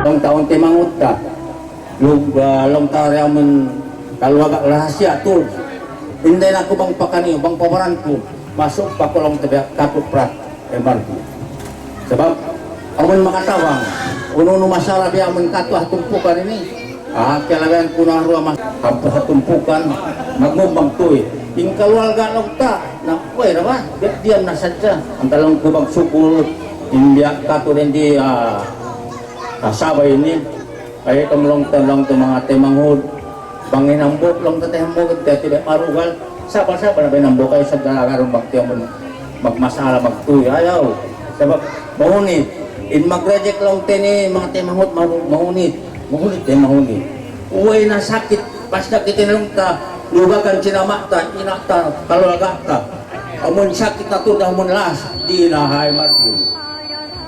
Long taon timangut ka, long taon yaman kalwaga rahasia tu. Hindi na ako bang pakani, bang pamaran ko, masuk pa ko lang tabi kaput prat MRT. Sebab amun makatawang, uno masalah dia amun katuah tumpukan ini. Kailangan ko na ruwa mas tumpukan, magmumbang tuwi. Yung kalwaga long ta, na uy naman, diyan na sadya. Ang talang ko bang sukul, imbiyak ka to rin di sabay ini kaya tumulong lang mga temanghod bangin ang bot lang tatehambog at tidak marugal sapa-sapa na binambo kayo sa dalagarong bakti mo magmasala magtuy ayaw sabab mahunit in mag-reject lang tini mga temanghod mahunit uwi na sakit pas nakitinanong ta lugakan sinamata inakta kalwagata amun sakit na to dahon las di na hay martin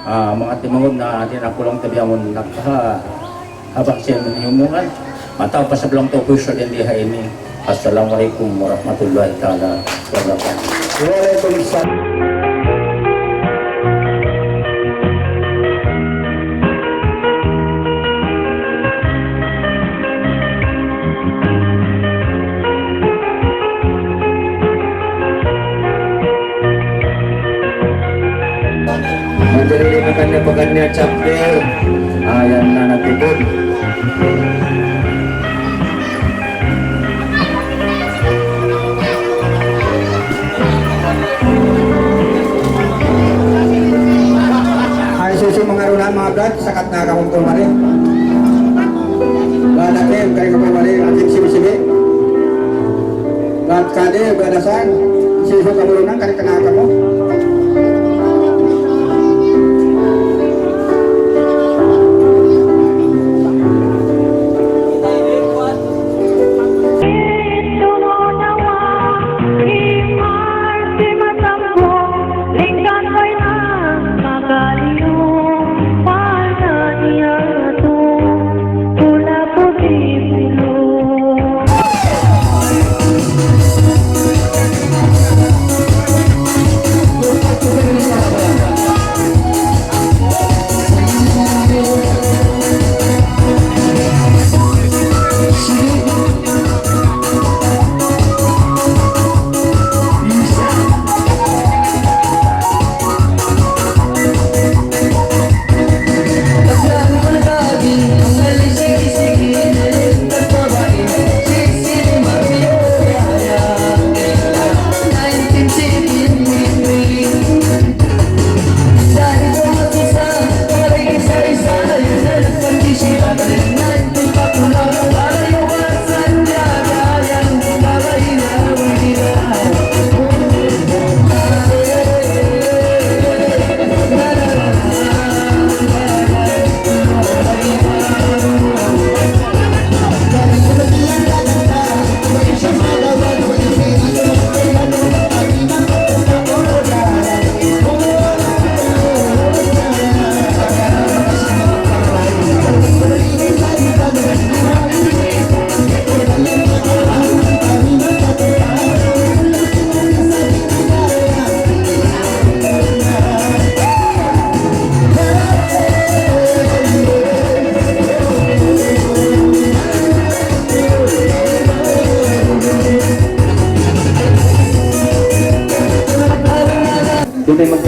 mga timangod na atin ako lang tabi amon habak siya maniumungan mataw pa sa belang to kusyo din diha ini. Assalamualaikum warahmatullahi ta'ala wabarakatuh. Waalaikumsalam. Jadi makannya chapter yang anak tibun ay susi mengarunan mga brad sakat na kamong tumari brad natin kaya kapag mali ating sibi-sibi brad kade bradasan siso kamurunan kaya kanaka mo.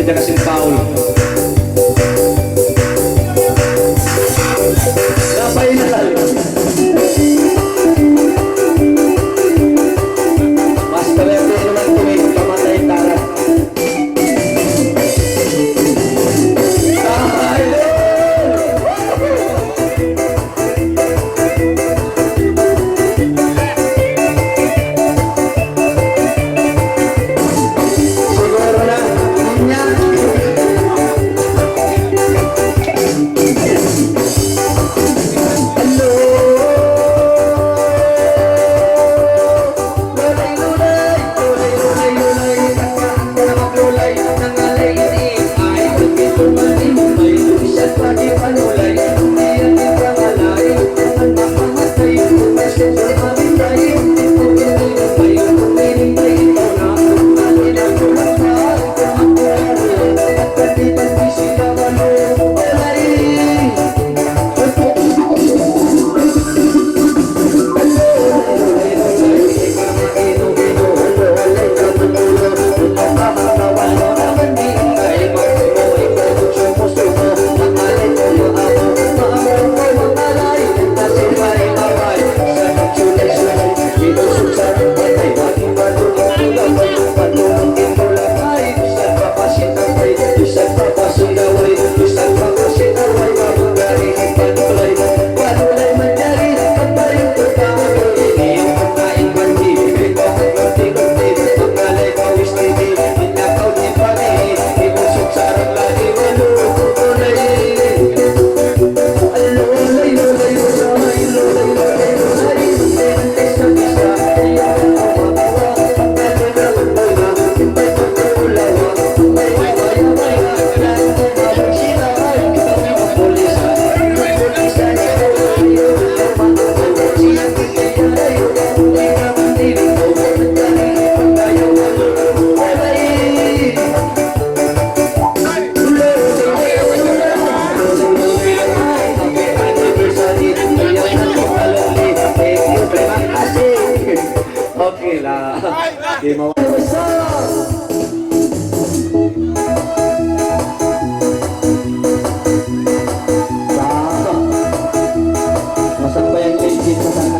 Pwede kasing foul. Napay na lang. Mas kalerte naman tumig, pamatay tara. Siguro na, niya. Okay lah. Di mau. Masak pa yung legit sa sana.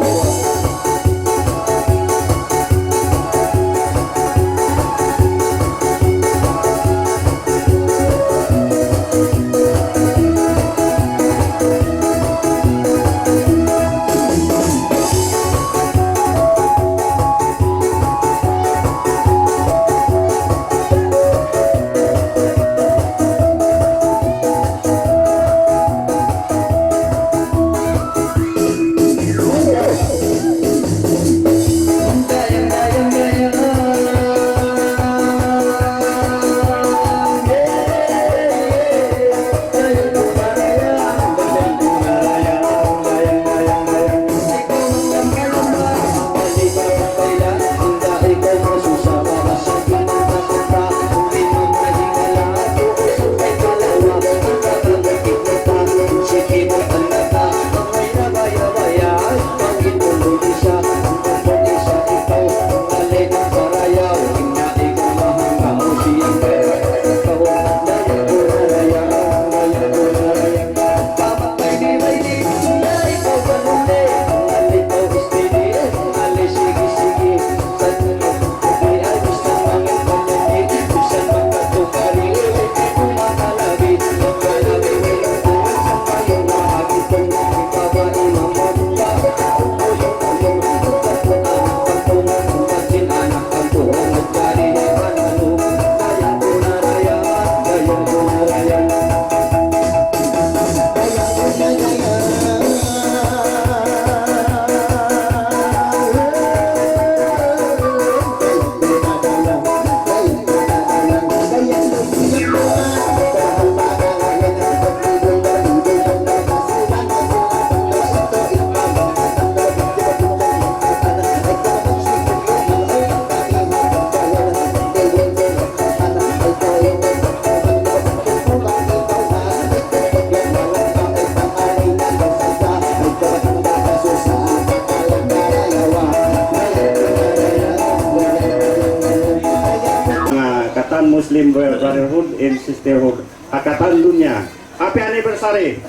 Muslim Brotherhood and Sisterhood Hakatan Dunia. Happy anniversary!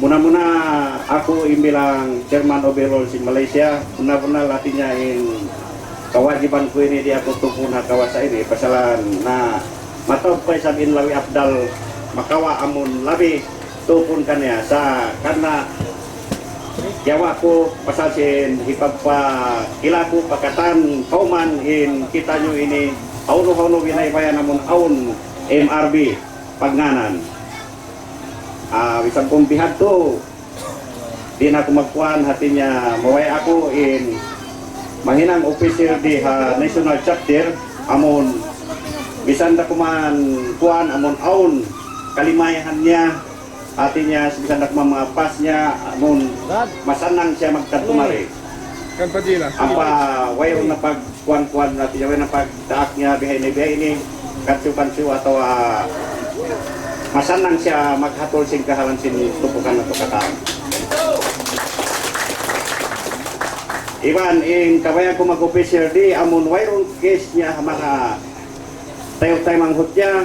Muna-muna ako bilang Chairman overall si Malaysia. Muna-muna latin niya kewajiban ko ini di ako tungkol na kawasa ini pasalan na matawag sa lawi Abdal makawa amun labi tupun kanya sa karena Jawa ko pasasin hipagpa ilaku pakatan kauman in kita nyo ini auno winay namun aun MRB pagnanan. Bisan kong pihak to di na kumagkuhan hatinya maway ako in mahinang officer di national chapter amon bisan na kuman kuhan amon aun kalimayahan niya hatinya bisan na kuman mga pas niya amon masanang siya magkatumari apa wayo na pagkuhan natin wayo na pagdaak niya bihay ni katsu atau masanang siya maghatol sing kahalan sin tupukan na tukataan. Iban in kabayan ko mag-officer di amon wayrong case niya mga tayo manghut niya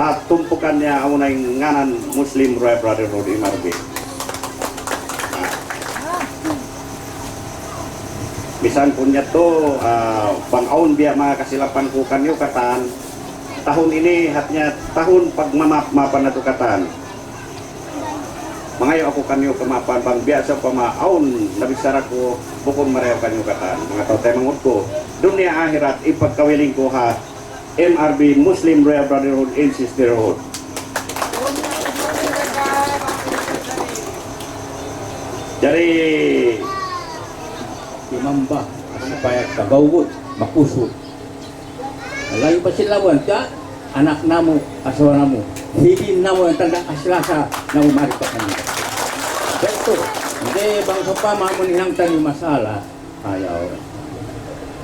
at tumpukan niya amon ay nganan Muslim Royal Brotherhood MRB. Bisan punya to pang-aun biya mga kasilapan ko kanyo kataan tahun ini hatnya tahun pagmamapan na tukatan. Mangayo ako kanyo kamapan bang biasa pamaon nabisara ko bukon mareho kanyo katan. Mga tao tayo mangut ko dunia akhirat ipagkawiling ko ha MRB Muslim Royal Brotherhood and Sisterhood. Jadi Imamba supaya kagawud makusud. Lain pa sila wanta anak namu asawa namu higin namu yang tanda aslasa na umari pa kanila. Betul. Hindi bang pa mamunihang tani masalah ayaw.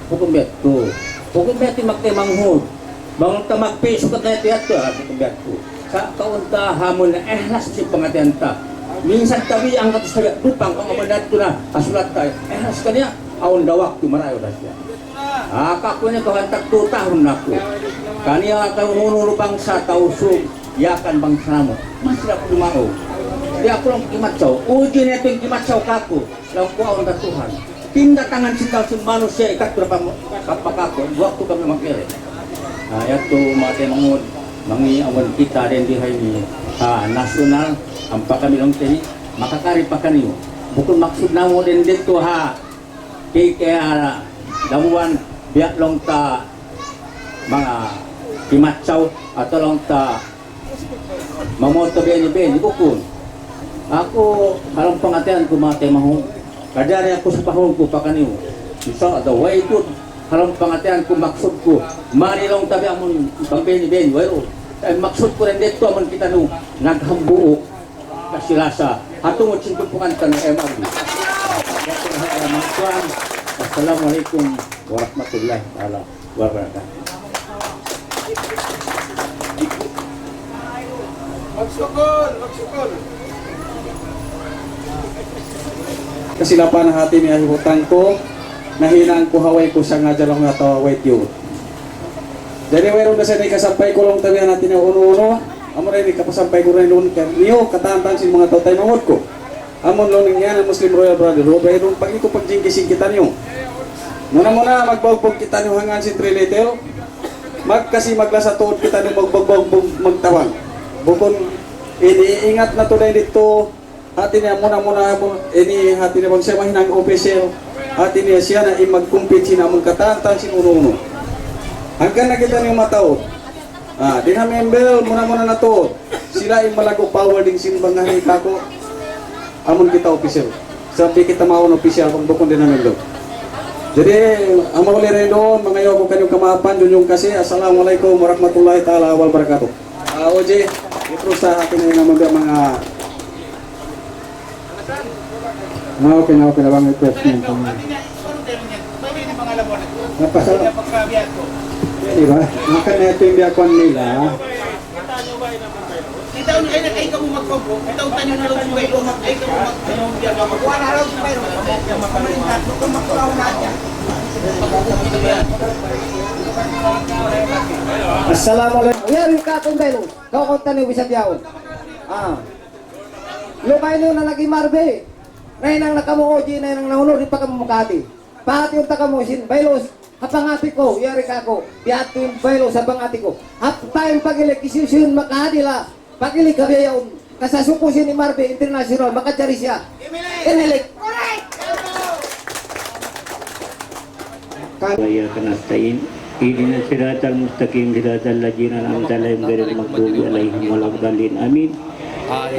Hukum betul. Hukum betul magtemanghud. Bang tamagpiso kat na tiyato hukum betul. Sa kaunta hamon na ehlas si pangatian ta. Minsan tabi ang katus tabi lupang kung amadat ko na asulat tayo. Ehlas kanya aon dawak tu marayo dah siya. Kakaknya kawantak 2 tahun aku. Kania kau ngunu bangsa tausug yakan bangsa mo. Masih aku mau. Dia aku lang kimatsaw. Uji na ito yung kimatsaw kako. Lang ko aon ka Tuhan. Tinda tangan sintaw si manusia ikat berapa kapakako. Buat ko kami magkiri. Yato mati mangud mangi awan kita din di ni nasional ampa kami lang tini makakari pa kaniyo. Bukod maksud na mo din dito ha. Kaya damuan biak long ta mga kimatsaw atau long ta mamoto beni bukun ako halang pangatian ko mate mahong kadari ako sa pahong ko pakaniw isa the way to halang pangatian ko maksud ko mari long tabi amon pang beni wayo maksud ko rin dito amon kita no naghambuo kasilasa atong utsintupukan ka ng MRB. Assalamualaikum warahmatullahi wabarakatuh. Kasilapan ng hati niya hutang ko, nahinaan ko haway ko siya nga dyan nga tawa wait yun. Jadi mayroon na siya kasampay ko lang tabi natin yung uno-uno, amo rin kapasampay ko rin noon niyo, katantan sin mga tao tayo mangot ko. Amon lo nga ng Muslim Royal Brotherhood, mayroon pag ito pagjingkising kita niyo. Muna magbagbog kita niyo hangan si Trilitel, kasi maglasa tuod kita niyo magbagbog magtawang. Bukon, iniingat na to na dito, hati niya muna ini hati niya pag siya mahinang official, hati niya siya na imagkumpit siya namang katantan sin uno-uno. Hanggang na kita niyo mataod. Din ha member, muna na to, sila imalago power din sin bangahin kako. Amon kita official. Sabi kita maun official kung bukon din namin do. Jadi, amo ulit rin doon, mga iyo ko kanyong kamapan, yun yung kasi, Assalamualaikum warahmatullahi ta'ala wabarakatuh. Oje, ito sa atin na naman mga... Okay na bang request niyo? Napasal? Diba? Maka na ito yung biakon nila. Itaw na kayo na kayo mo magpagpo. Itaw tanyo na lang kayo ay kayo magkuha na lang kayo. Kamalintat ko magkuha na niya. Assalamualaikum. Yari ka kung belo. Kau konta ni bisa biyaw. Ah. Lumay nyo na lagi marbe. Nay nang nakamuoji, nay nang nahunod, di pa ka mumukati. Pahati yung takamusin, bailos, hapangati ko, yari ka ko. Diati yung bailos, hapangati ko. Hap tayong pagilik, isyusyun makahadila. Pagilik kabiyaw, kasasukusin ni Marbe International, makachari siya. Inilik. وإياك نستعين اهدنا الصراط المستقيم صراط الذين أنعمت عليهم غير المغضوب عليهم ولا الضالين آمين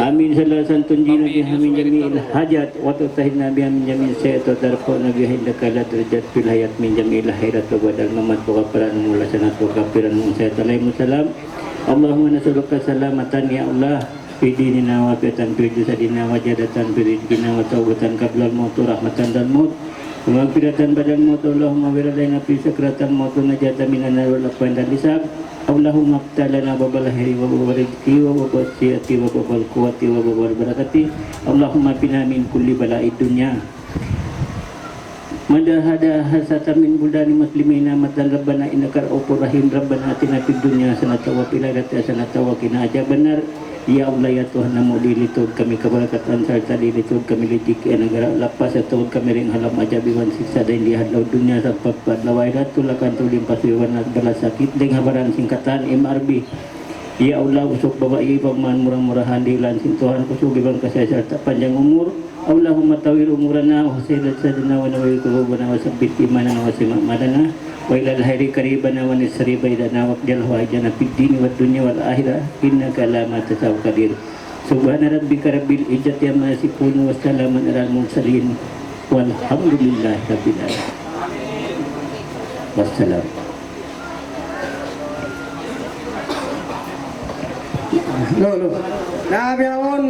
آمين صلاة تنجينا بها من جميع الحاجات وتطهرنا بها من جميع السيئات وترفعنا بها عندك لا درجات في الحياة من جميع الخيرات وبعد الممات وغفران ولسنات وغفران من سيئات عليهم السلام اللهم نسألك سلامة يا الله في ديننا وفي جسدنا وجادة في رزقنا وتوبة قبل الموت ورحمة الموت Wa'afiratan badan maut Allahumma wiradaina fi sakratal maut najata minan nar wal aqwan dan hisab Allahumma qtalana babal hayri wa babal rizqi wa babal siyati wa babal quwati wa babal barakati Allahumma bina min kulli bala'id dunya Madahada hasata min buldani muslimina matan rabbana innaka ra'ufur rahim rabbana atina fid dunya hasanatan wa fil akhirati hasanatan wa qina adzabannar Ya Allah ya Tuhan namo dilitod kami kabarakatan serta dilitod kami licik negara lapas atau kami ring halam ajabiwan siksa dan di hadlaw dunia sampai padlawai tulakan tulim paswiwan bala sakit dengan habaran singkatan MRB Ya Allah usuk bawa iya paman murah-murahan di lansin Tuhan kusuk bibang kasih serta panjang umur Allahumma tawil umurana wa hasilat sadana wa nawil kulubana wa sabbit imana wa simak madana wa ilal hairi karibana wa nisri baidana wa qjal hawajana fid dini wa dunya wal akhirah innaka la ma tasaw qadir subhana rabbika rabbil izzati amma yasifun wa salamun alal mursalin walhamdulillahi rabbil alamin wassalam Lo. Nabiyaon.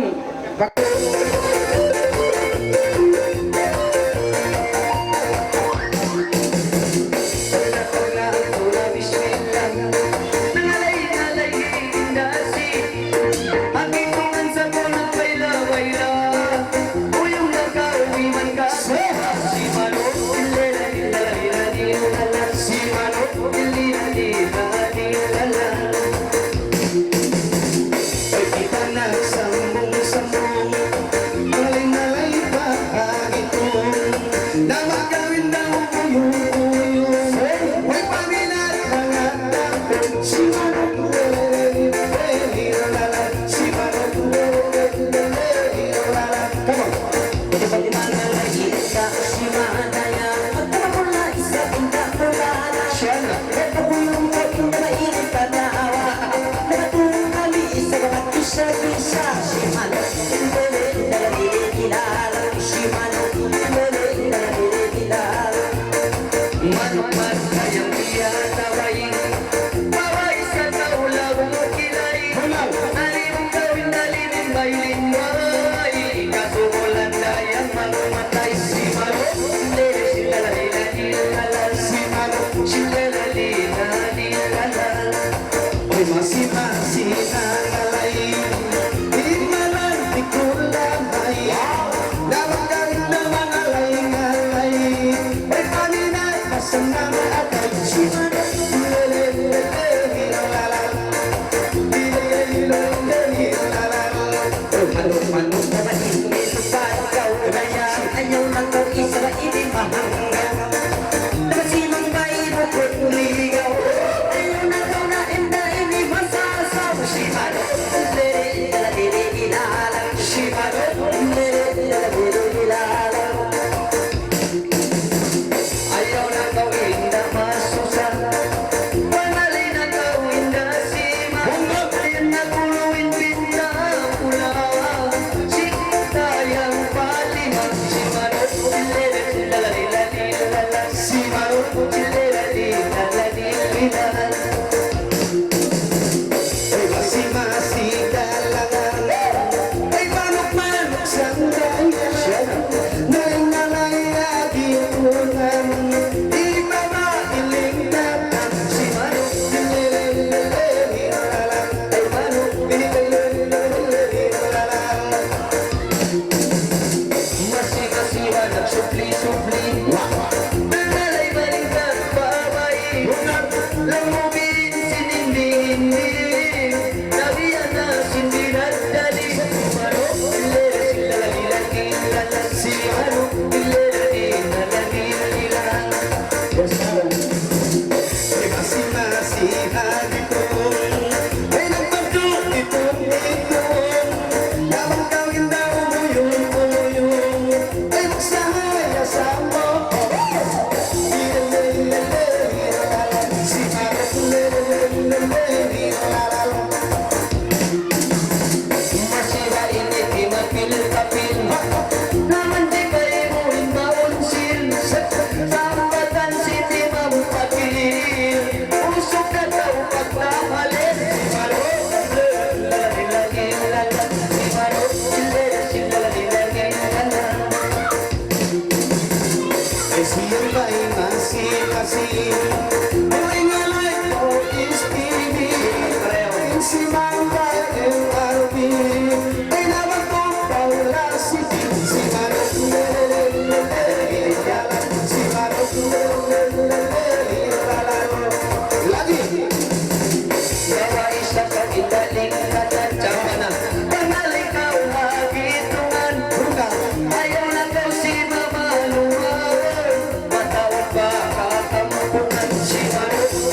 Kita nagsambung sa Si Marot,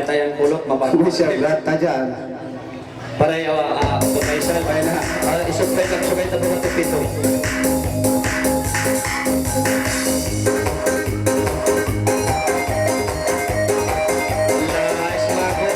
tayang pulot, mapapagod. Commissioner, lahat ka dyan. Para pagkaisal, kaya na, isugay na po ito pito. Nice, Marco.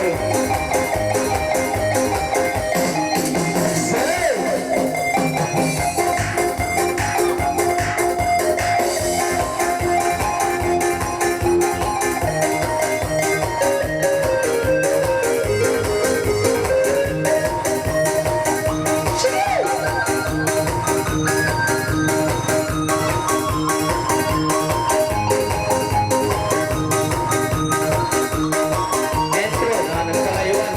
Entro, nagkalayuan.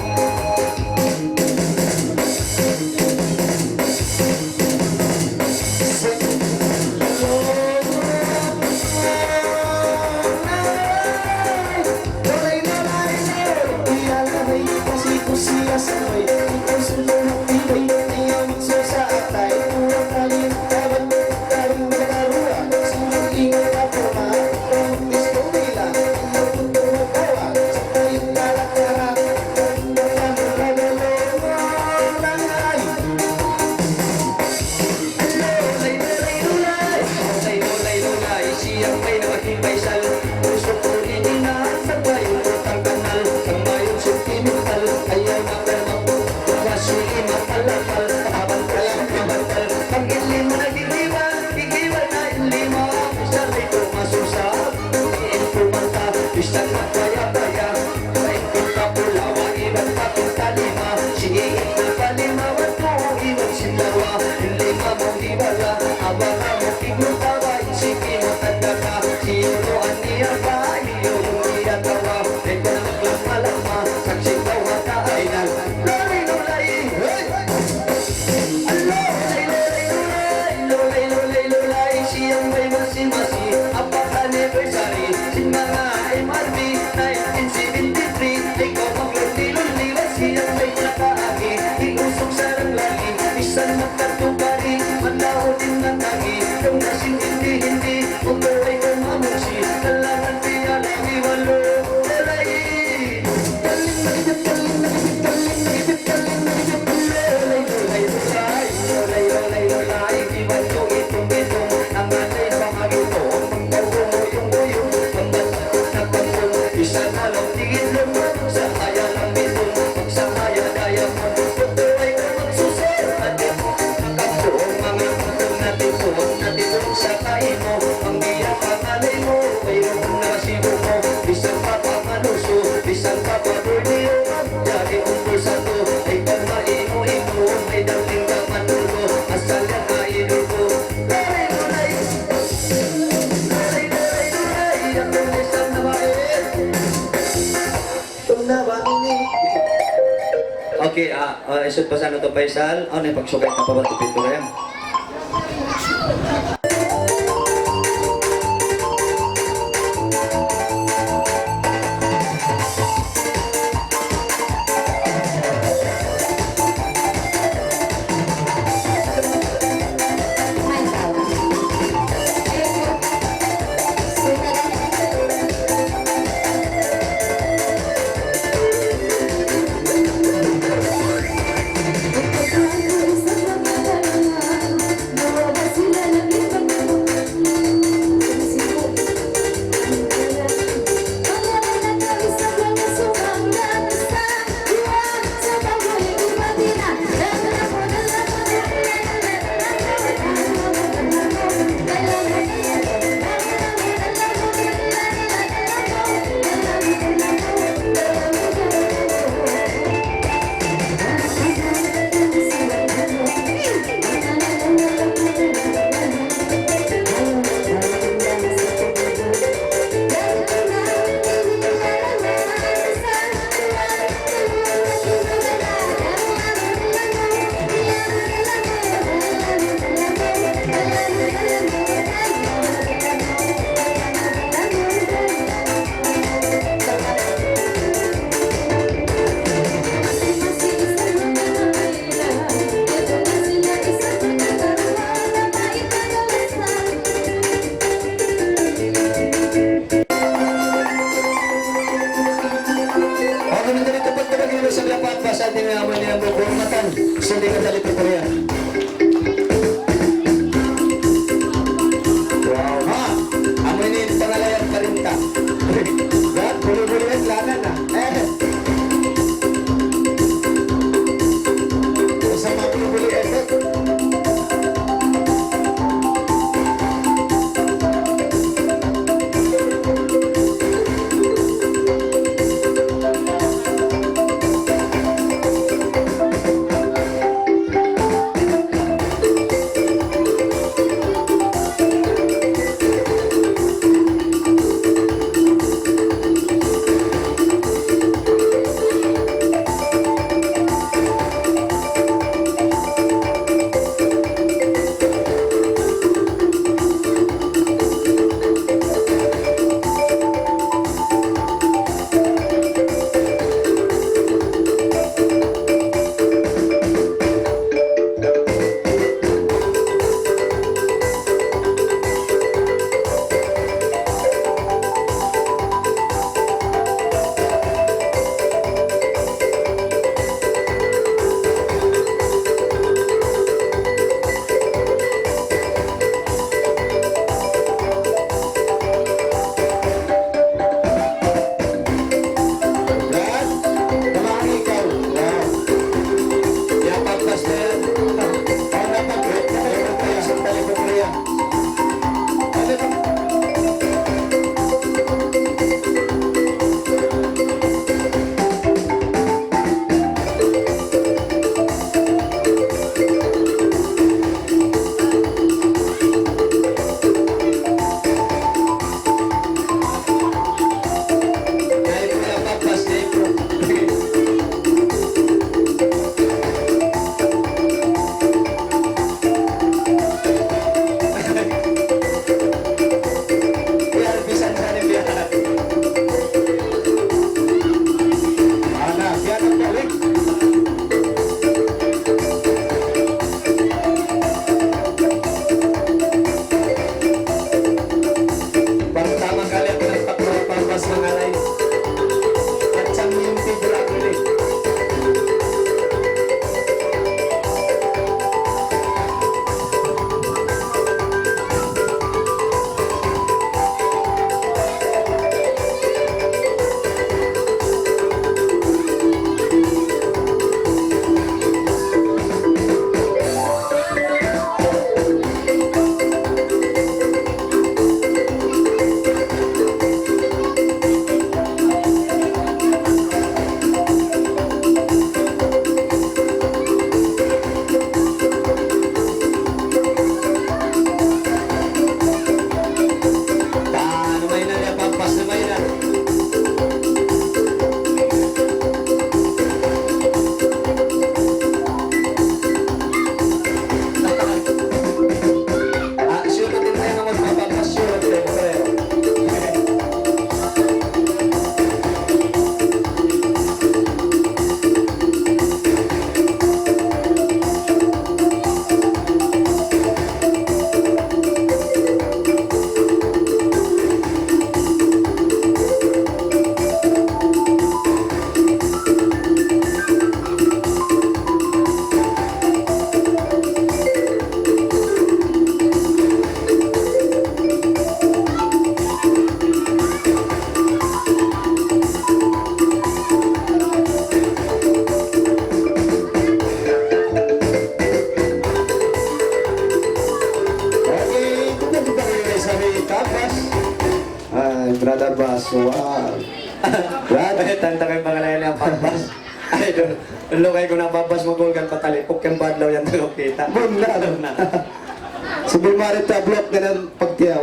Siyang may nakaking paisal, gusto ko ininaan sa bayo ang kanal, ang mayong sentimental, ayaw na permako, kasi matalakal, kabantal, ang ilim na igiwan na ilima, isa rito masusap, iinformanta, isa na kaya-kaya, maikot ka pulawa, iwan ka pintalima, sige na palima, wato, iwan sindawa, ilima mong ibala, abang mo ignutawa, sige mo tanda ka, sinuruan niya ba, iyong iyatawa, ito na maglamalama, saksing daw mata ay nalulay-lulay, lulay-lulay, siyang may masi-masi, apak anniversary, sinanga MRB, 1973, ikaw maglulay-lulay, siyang may nakaagi, iusok sa ranglagi, isang magkatubari, manao din ng tagi, yung nasing hindi, umuwi kong mamusi, kailangan niya lang iwalo, lulay, lulay, iwan ko itong bitong, ang alay pangagito, pangkaw mo yung buyong, pangbatakot na pangkong, isa na lang tigil lumang, sa kaya lang bitong, sa kaya kaya mo, tutuloy ko magsusir, natin, nakapong mga pagkong natipon sa kain mo, ang biyak ang alay mo, mayroon na sibo mo, bisang papamaluso, bisang papadurniyo, jadi umpul satu, ay kang maino-ino, ay daling ka manulo, asal yan kaino ko, lulay-lulay, ang tulis ang nabait, okay, isut pa sa ano to, Faisal, ano yung pagsugay na pabatupin ko na yan? Sa mga Ako na dito pagkabagin sa lapat ba sa ating amoy niyang buburmatan. Sundi ka dali Korea. Wow, ha? Amoy niya yung pangalayan pa rin ka. Lahat, buli-buli at lanan na. Sa mga buli-buli effect. Brother Bas, wow. Brother, tanta kayo mga layan ang papas. Ay, doon kayo ko ng papas magulgan patalipok yung badlaw yan tulog kita. Bunda, na. Sabi marit ta block ka ng pagtiyaw.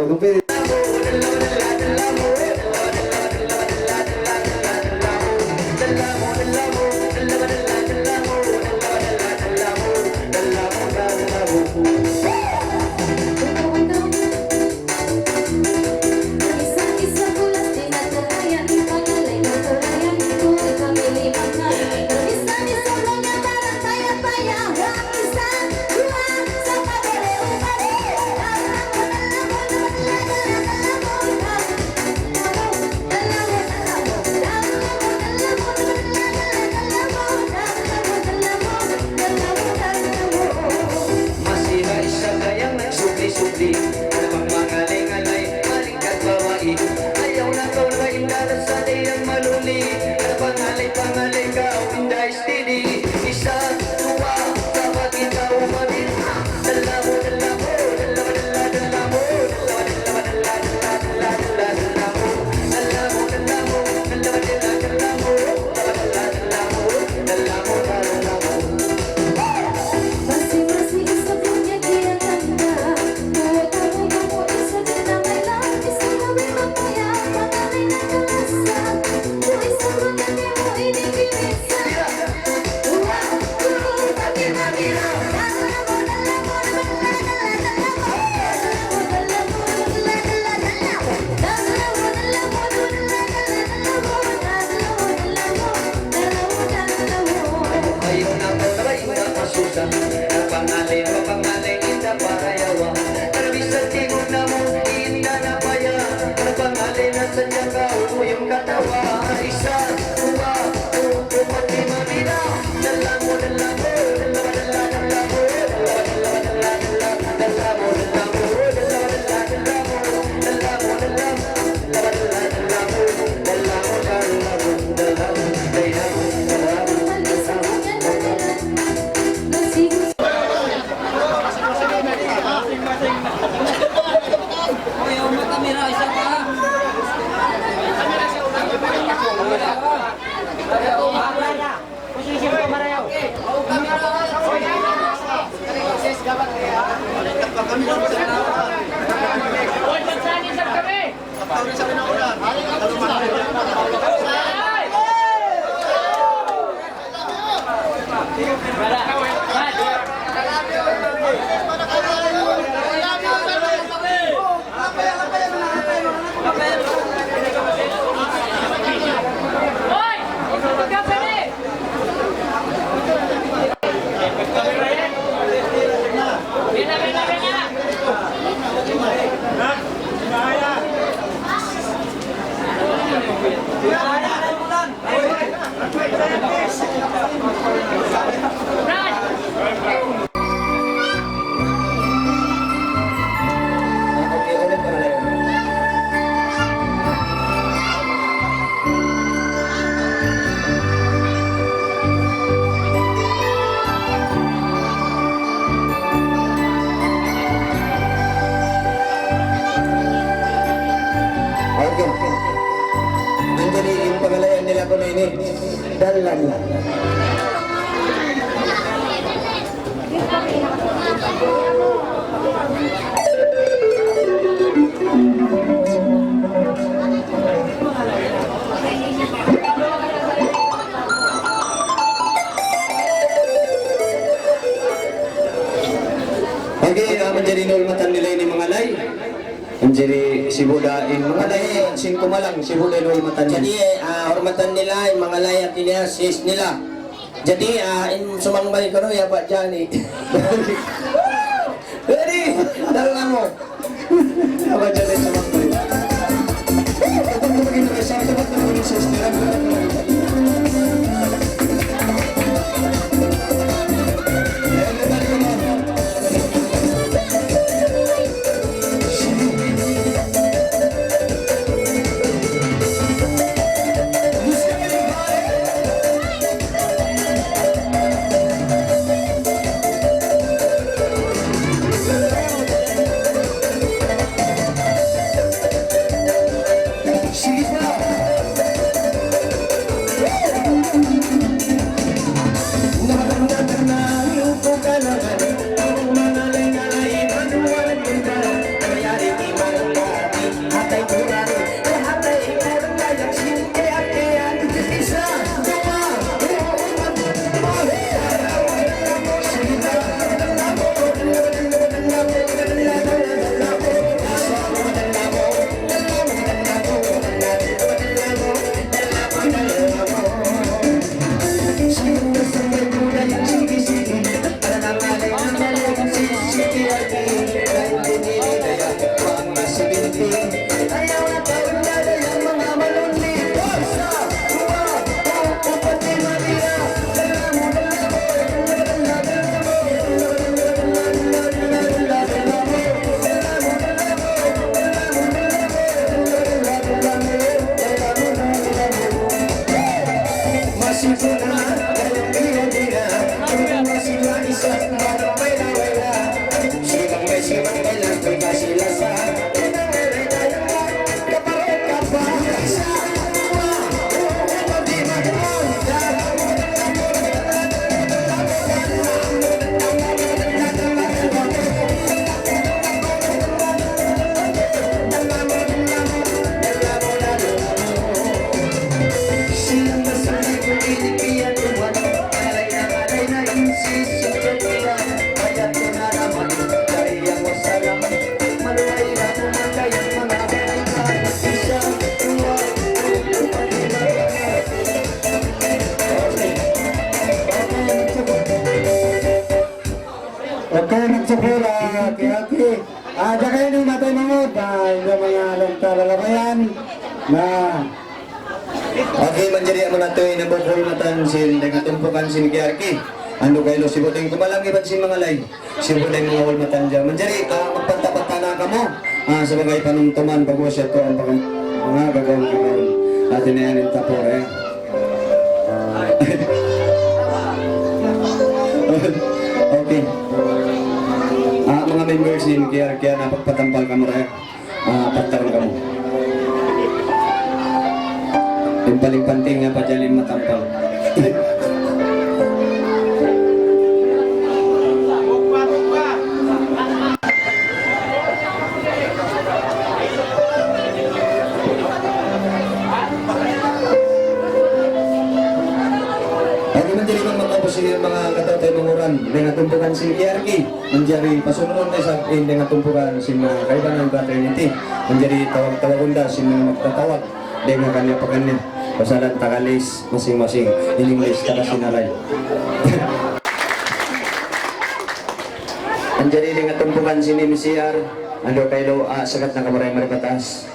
dalan. Okay, menjadi nulmatan nilai ni mengalai. Menjadi si budain mengalai sin kumalang si budain nulmatan. Jadi hormatan nila, yung mga layat nila, sis nila. Jadi in sumangbay ko no, ya Pak Jani. Jadi, dalawa mo. Apa jadi sama kali? Kita begini besar tempat begini sistem. Okay, nagsapula, aki-aki. Ada kayo ng matay mangod na mga lalakayan na okay, menjadi amanatoy na bukul sin dengan tumpukan sin kiarki. Ando kayo si Budeng kumalang iban sin mga lay. Si Budeng mga ulmatan dyan. Menjadi magpantapat ka na kamo sebagai panuntuman bago siya to ang mga gagawin kamo. Atin na yan yung tapor Okay. Mga members din kaya na pagpatampal ka mo rin. Pagtaron ka mo. Yung paling panting nga pa dyan matampal. Mga katatay manguran dengan tumpukan si KRK menjadi pasunod tayo sa dengan tumpukan si mga kaibanan fraternity menjadi tawag-tawagunda si mga magtatawag dengan kanya pagkanit pasalan tagalis masing-masing in English kada sinalay menjadi dengan tumpukan si MCR ando kayo sagat na kamaray maripatas.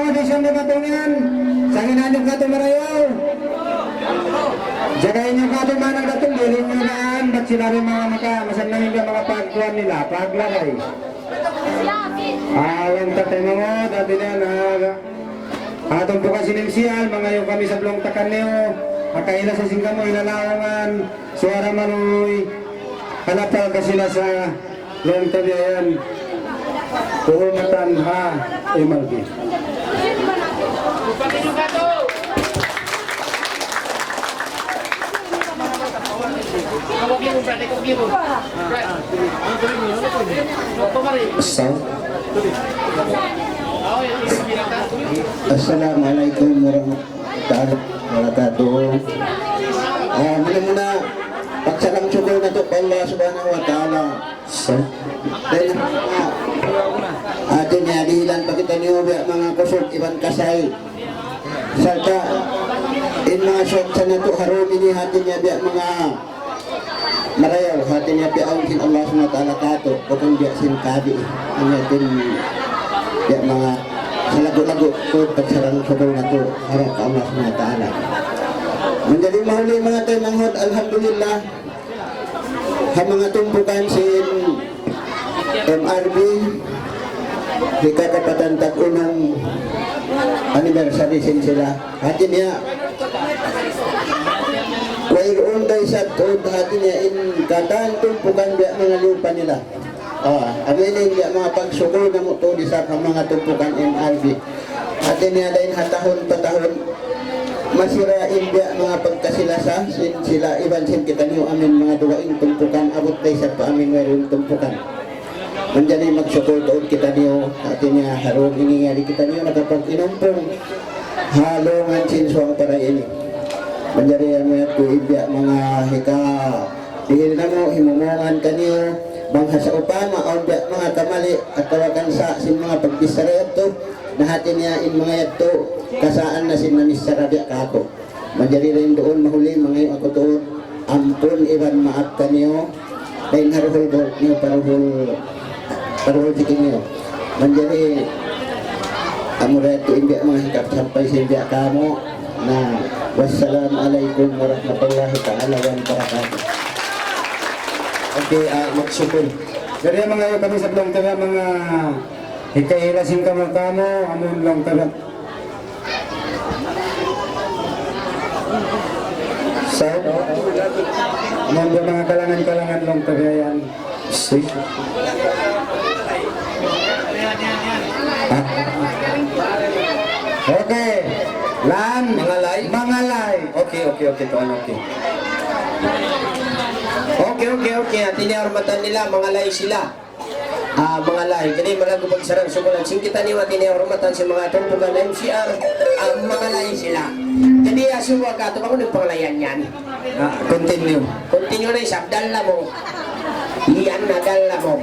audition na batungan. Sanginan yung kato marayaw. Jagain yung kato manang datong bilin nyo naan. Ba't sila rin mga masanangin ka mga pagkuhan nila, paglagay. Yung tatay mga dati na atong bukas sinimsiyal, mga yung kami sa blong takan niyo. Akaila sa singkamo, inalawangan, suara manuy. Hanapal ka sila sa long tabiayan. Kuhumatan ha, MLB. Assalamualaikum warahmatullahi wabarakatuh. Muna pagsalam syukur na to kay Allah subhanahu wa ta'ala. Dahil atin niya dihilan pa kita niyo mga kusog iban kasay. Sarta in mga syok sa nato harum ini atin niya biya mga marayaw atin niya biya angkin Allah subhanahu wa ta'ala kato kung biya sin kabi. Ang atin biya mga sa lago-lago ko pagsalang syukur na to harap ka Allah subhanahu wa ta'ala. Menjadi mahuli mga tayo manghod, alhamdulillah. Ang mga tumpukan sin MRB di Katapatan Tag-Unong anniversary sin sila. Hati niya mayroon day sa tuod hati niya in kataan tumpukan biya mga lupa nila. Aminin biya mga pagsugol na mo to di sa mga tumpukan MRB. Hati niya din hatahon patahon masirain biya mga pagkasilasa sin sila iban sin kita niyo amin mga duwaing tumpukan abot day sa pa amin mayroon tumpukan. Manjani magsukol doon kita niyo atin niya haron iningali kita niyo nakapag-inumpong halongan sinso ang para ini. Manjani ang mga kuibya mga hika dihil na mo himumongan ka niyo bangha sa upama o mga kamali at tawagan sa sin mga pagbisarayat to na hatin niya in mga yato kasaan na sin namisarabya ka ako. Manjani rin doon mahuli mga yung ako doon ampun iban maap ka niyo dahil haruhul doon niyo paruhul siking niyo. Manjani amureto imbiya mga hikap sampay sa imbiya ka mo na wassalamualaikum warahmatullahi ta'ala wa barakatuh. Okay, magsukol. Dari mga yung kami sa blong taga mga hikahilasin ka mga kamo, amon lang taga. So, amon ba mga kalangan-kalangan lang taga yan. See? Okay. Lan, mangalay. Okay. Tuan, okay. Okay. At inihormatan nila, mangalay sila. Mangalay. Kani malago pagsarang sukulan. Sing kita niwa tinihormatan si mga tumpugan na MCR. Mangalay sila. Jadi asuwa ka. Ito ako ng panglayan yan. Continue. Continue na isap. Dala mo. Iyan na dala mo.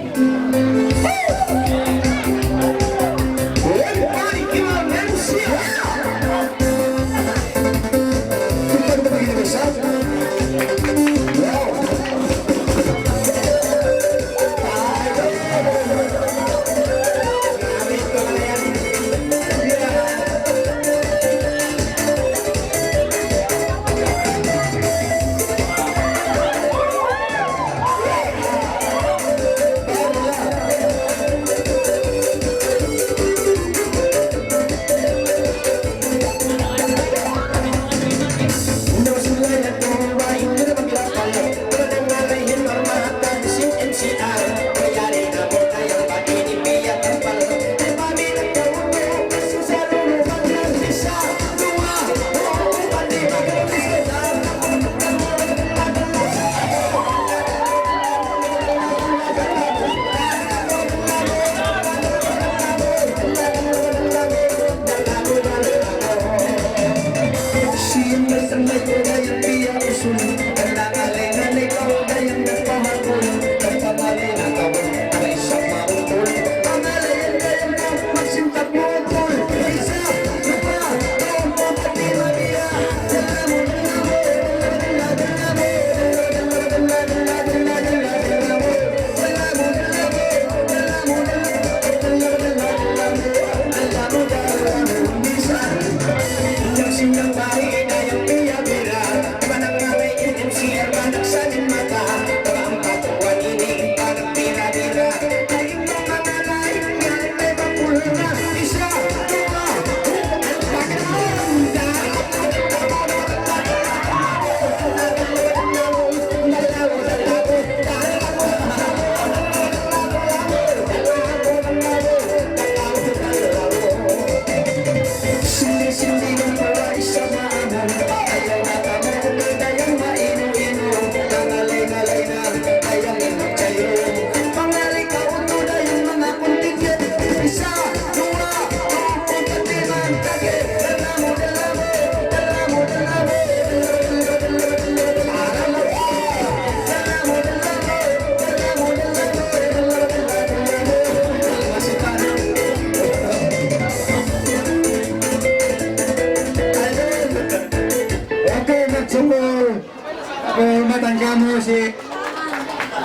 mo si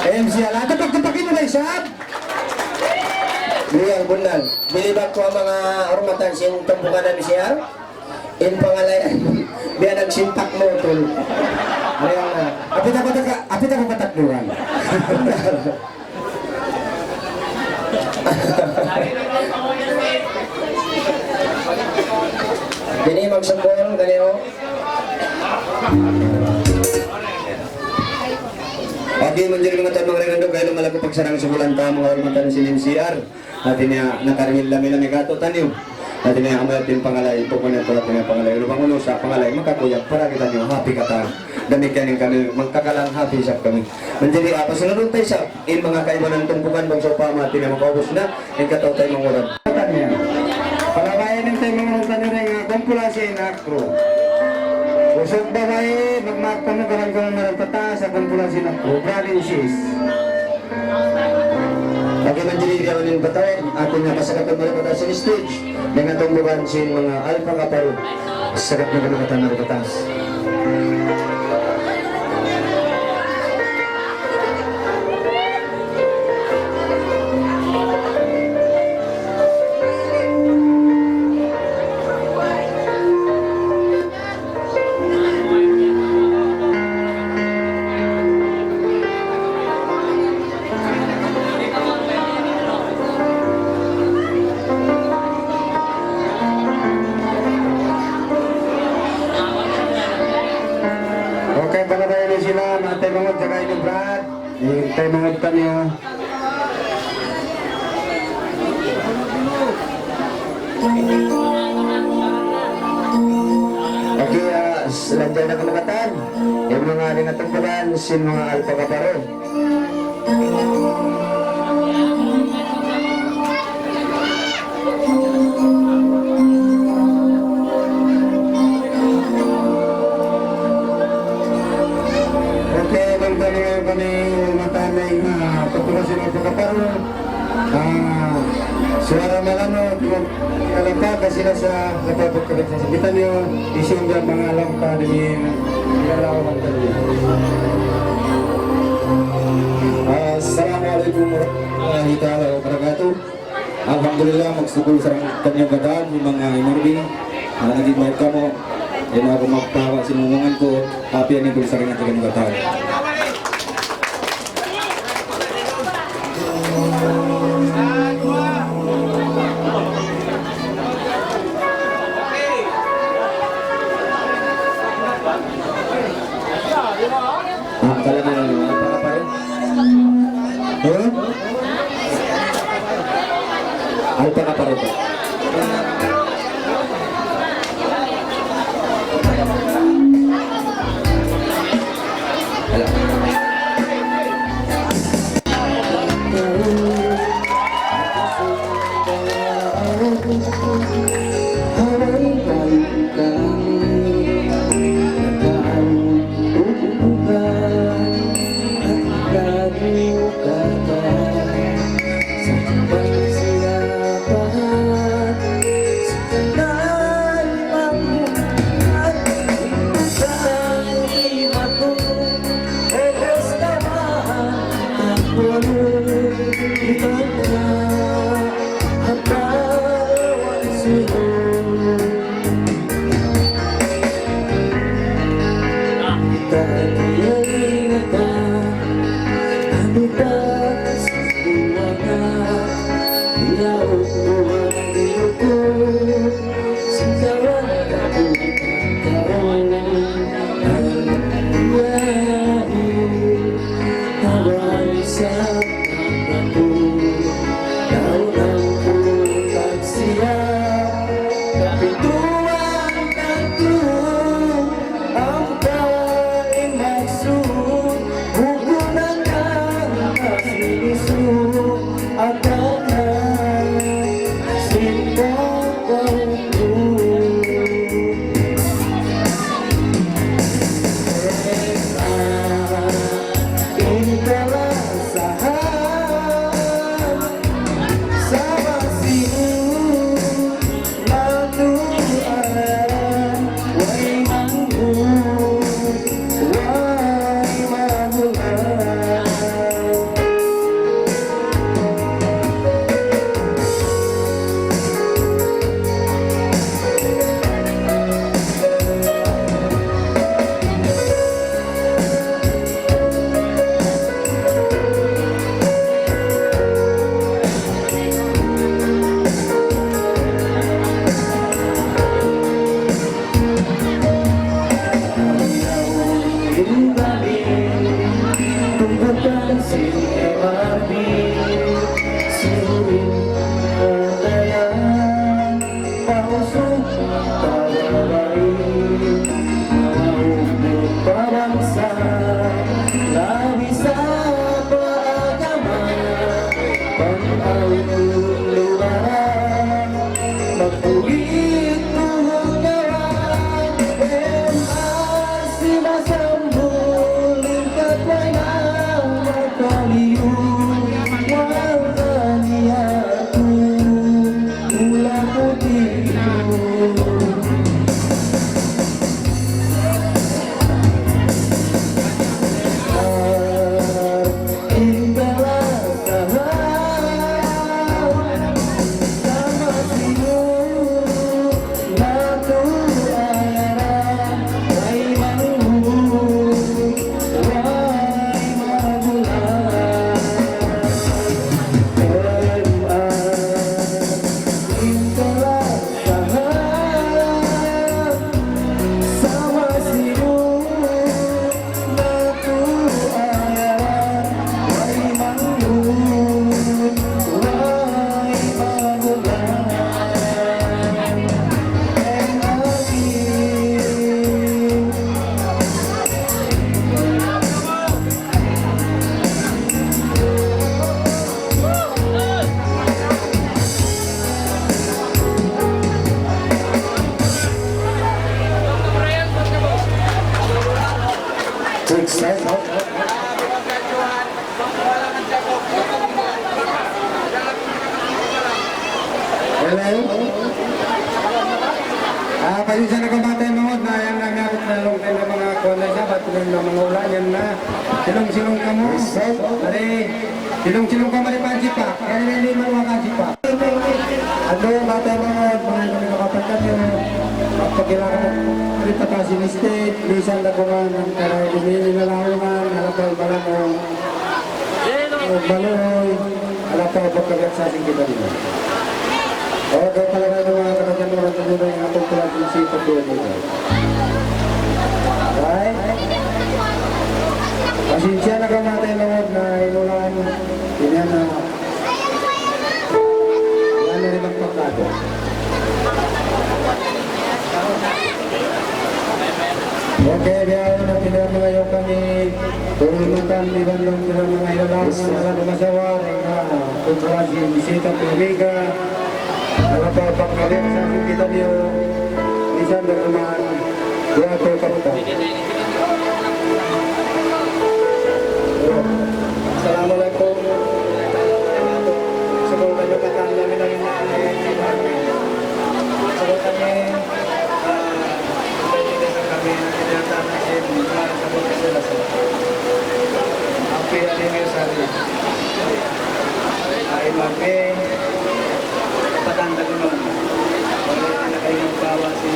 MC Ala. Tupak-tupakin mo ba isab? Buyang bunal. Bilibag ko ang mga ormatan siyang tumbukan na siya. In pangalayan. Biya nagsimpak mo tol. Ayaw na. Apit ako patakluhan. Gani magsumbong, gani o. Pagi menjadi mga tanong rin ando kaya lumalago pagsarang sumulan ta mga ormatan si NCR. Natin niya nakaringil lamila ni gato taniw. Natin niya amayat din pangalay. Pupunin ko natin yung pangalay. Lupang ulo sa pangalay. Makakuyak para kita niyo happy kata. Damit kanin kami. Magkakalang happy sa kami. Menjadi apa sunod tayo sa in mga kaibanan tumpukan bang sa pama. Natin niya makaubos na. Yung kataw tayo mga ulan. Palabayan ng tayo mga ulan nyo nga kumpulasi na crew. Usog ba kayo, magmakta mo karang kang maragpata sa kumpulasi na crew. Provinces. Lagi man dili gawin yung bataw, atin nga pasakatan mo rin sa stage. Dengan tumbukan si mga alpha kaparo. Sagat na kanakatan na rin batas. Okay, pagkatayo na sila, matay mga tsaka ini Brad, hintay mga tanyo. Okay, landiyan na kalabatan, yung mga lingatungkulan, sin mga alpha kaparo. Suara malano, kalangka sila sa napapagkalit sa sabitan nyo, isyung dyan mga langka din nilalawan tali. Assalamualaikum warahmatullahi ta'ala wabarakatuh. Alhamdulillah, magsugol sa kanyang gadaan, yung mga inordi, naging mahit ka mo, yun ako magtawa sinumungan ko, happy ang ibig sa kanyang gadaan. Kala na lang, apa pa rin? Alpa ka pa rin. tawarin mahubog pabangsa labis sa paagama pang-awin lumaran magpulit tuhog gawan MRC masambul lingkat may nang magpaliyong wal kaniyatu ulang putih Pasensya na kumatay mga na yan nangyabot na long time na mga kuwan na siya, ba't na mga ulan yan na silong-silong ka mo. Ari, silong-silong ka maripansi pa, kaya hindi mo makansi pa. Ano yung batay mga kami nakapagkat yung pagkailangan ulit pa kasi ni state, bisan na ko nga ng karay, dumili na lang naman, halapal pala ng baloy, halapal pagkagagsasing kita nila. Okay, talaga ng mga kakasyan mo ng tuloy ng atong kulagin si Pagkuhan nito. Right? Pasensya na kamatay lawad na inulan. Ganyan na. Yan na rin ang pagkado. Okay, biyahin na pinag ngayon kami. Tulungan iban lang sila mga ilalangan na lumasawa. Pagkuhan bisita Piliga. Nakapapakalit sa aking kita niyo, isang naman, dua ko kapta. Assalamualaikum. Sebelum kami katakan kami lagi sebelum kami kami kegiatan nasib sebelum selesai. Api anniversary. Aimake patanda gunung. Oleh anak yang bawa si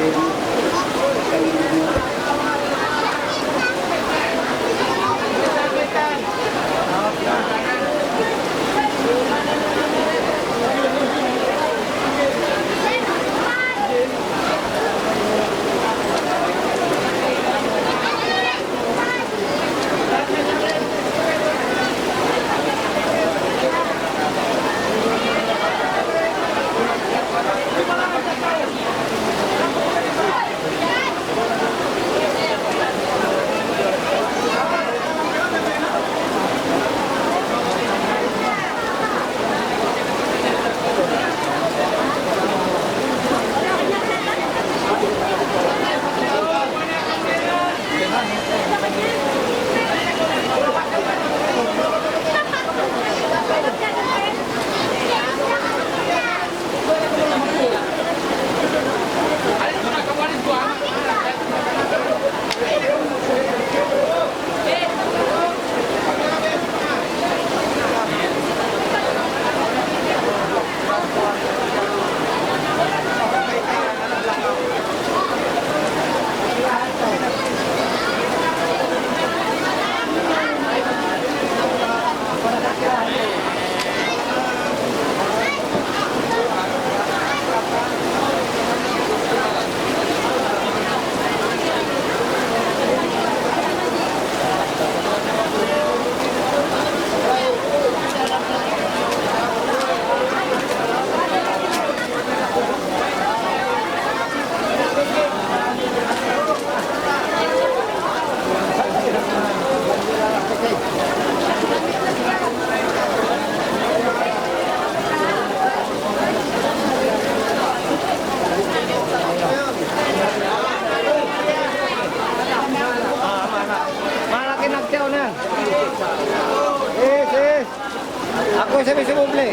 Sabi si Buble.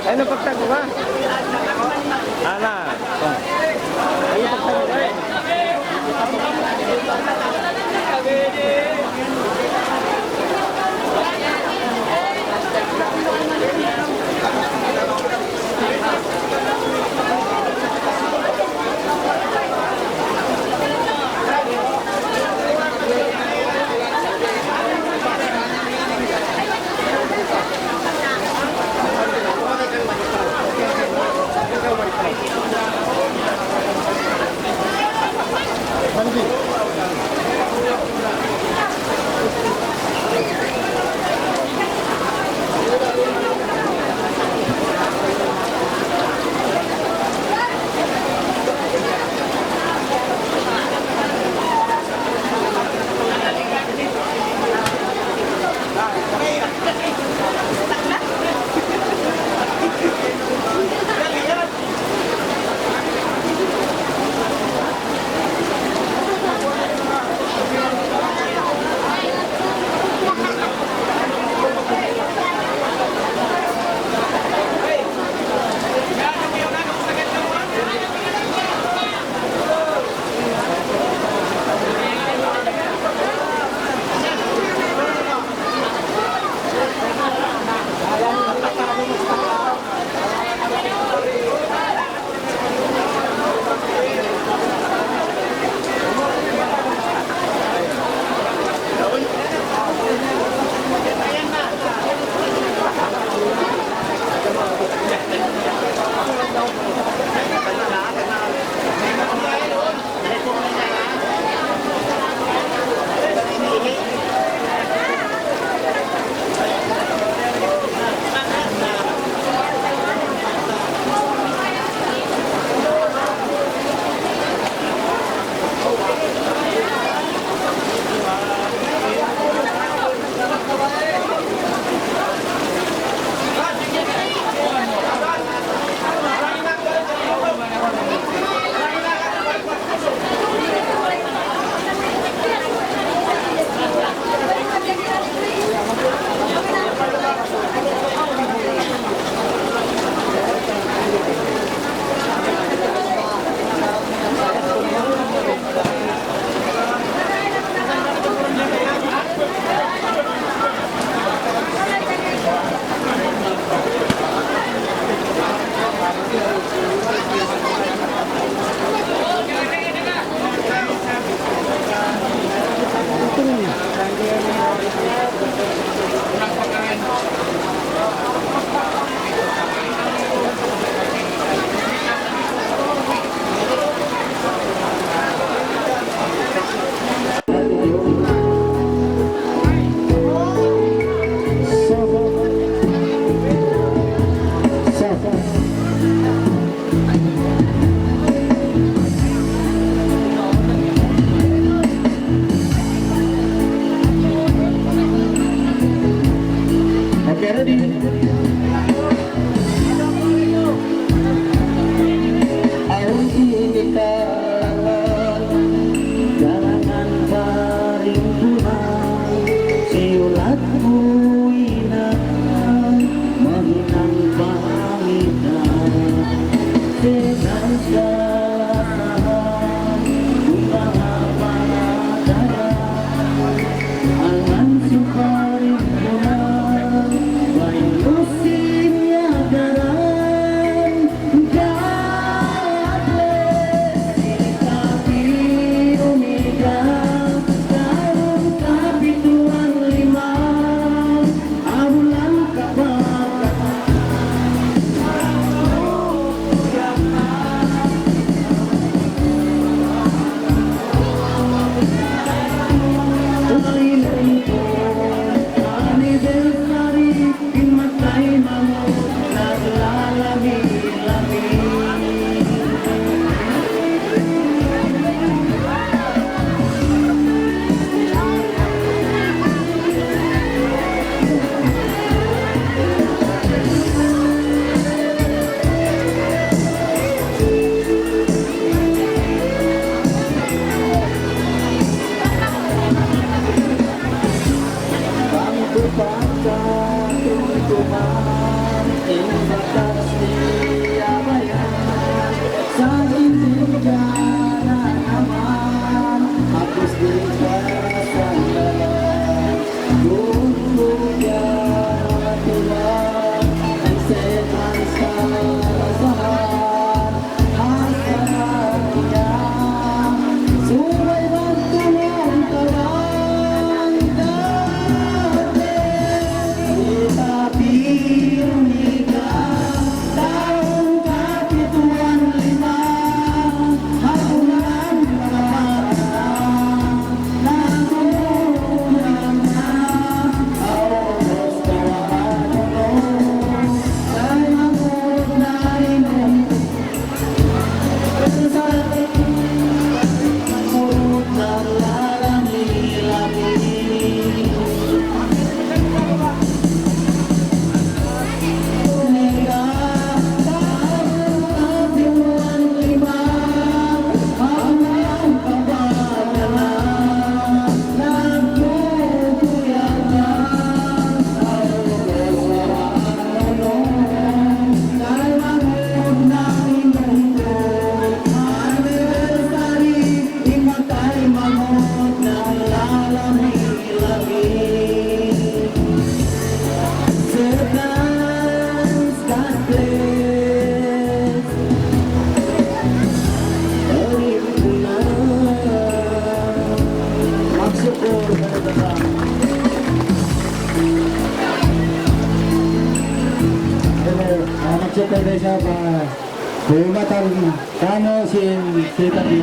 Ano pagtago ba? Ana. Ano pagtago ba? Siya pa Bumatan kano sin kita di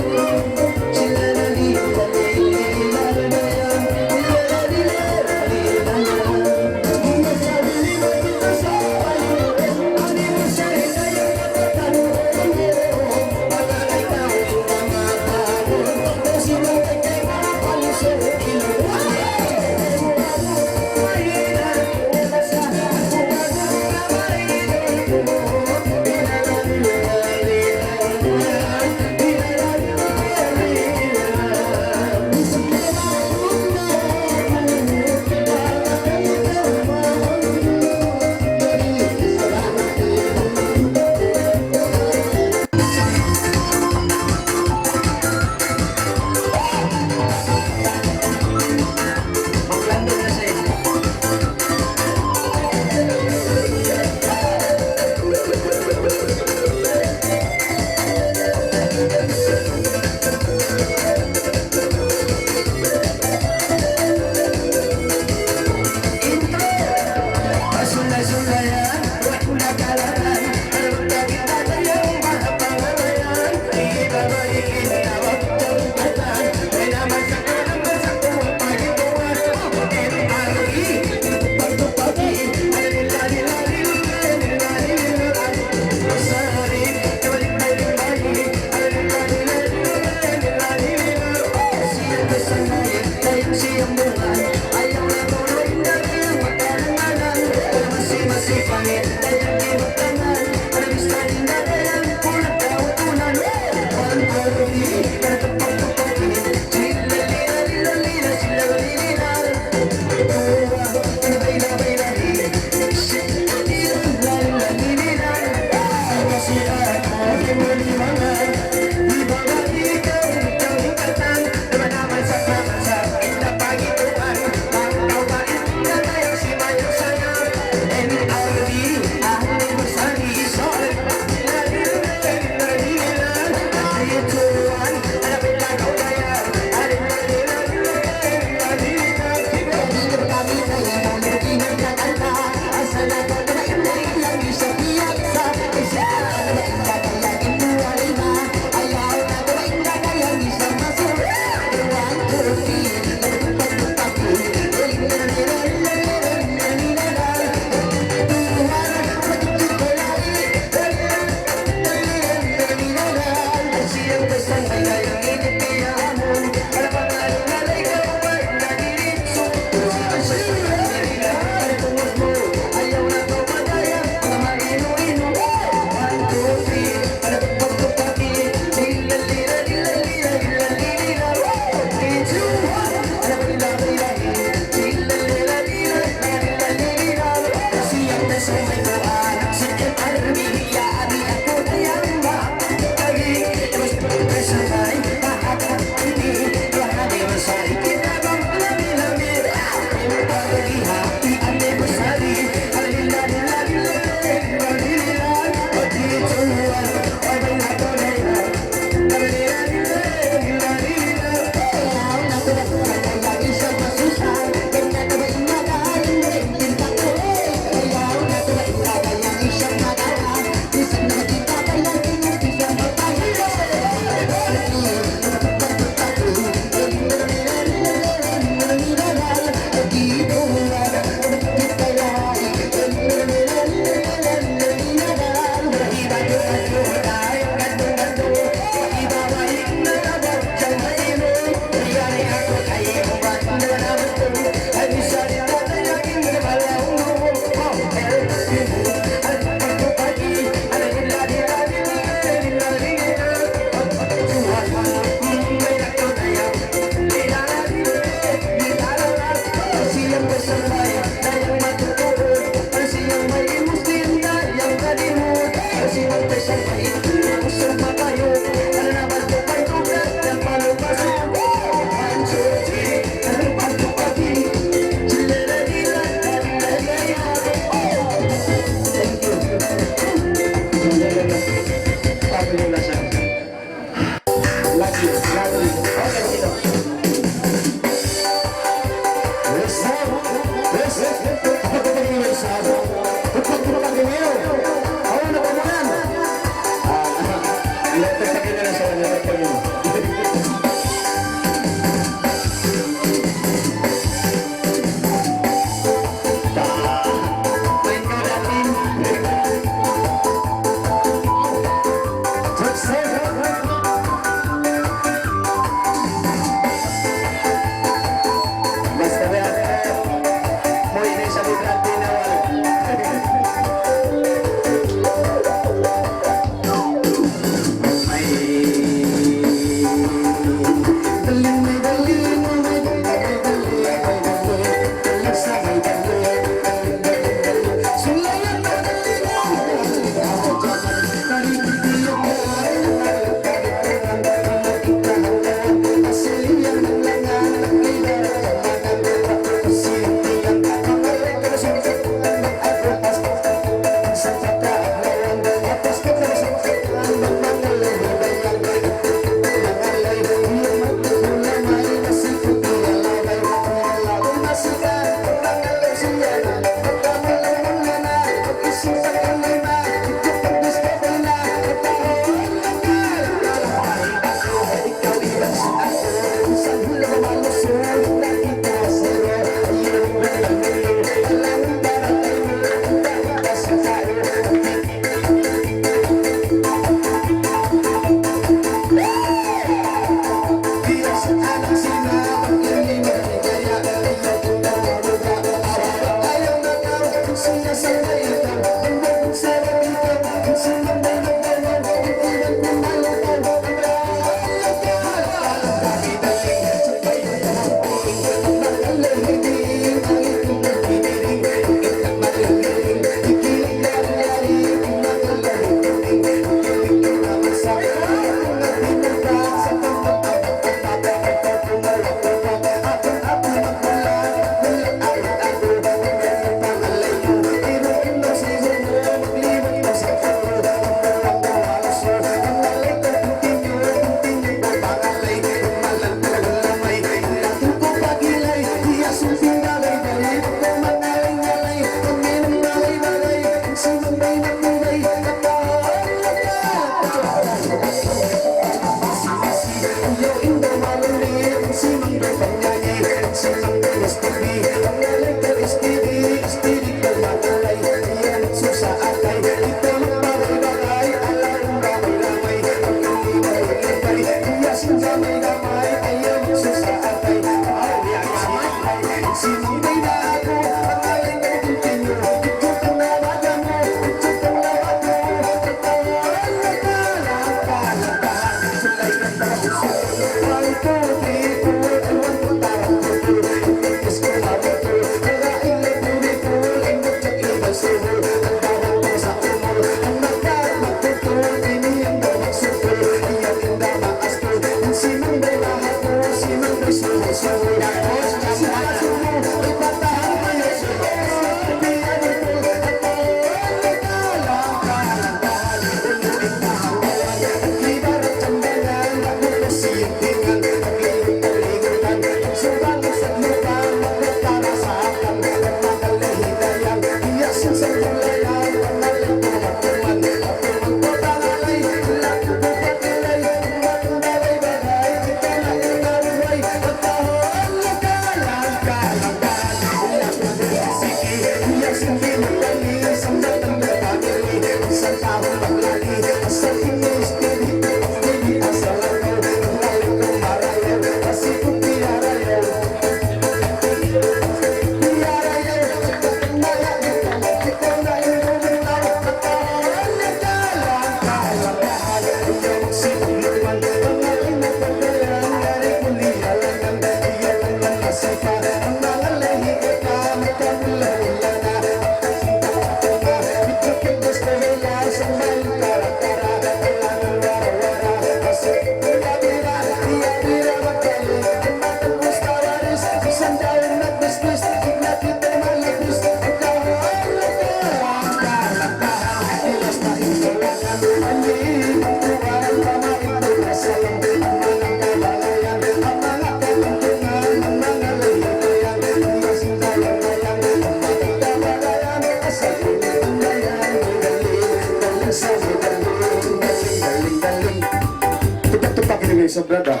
sobrad ah.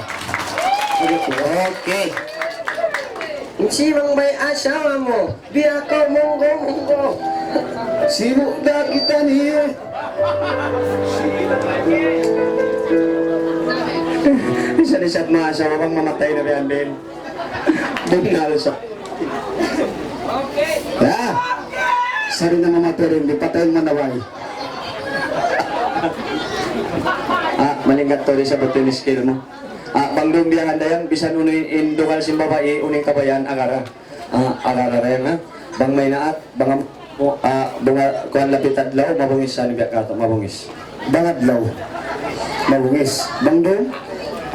Okay. Simang may asawa mo, biya ko munggo. Sibuk dah kita ni. Isa-isat mga asawa bang mamatay na ba din? Bunal sa. Ah, sari na mamatay rin, di patayin manaway. Malingat to rin sa betul skill mo. Bangdong biyangan dayan, bisan unoy indungal sin babae, uning kabayan, agara. Agara rin ha. Bang may naat, bang bunga kuan lapit adlaw, mabungis sa nibyak kato, mabungis. Bang adlaw, mabungis. Bangdong,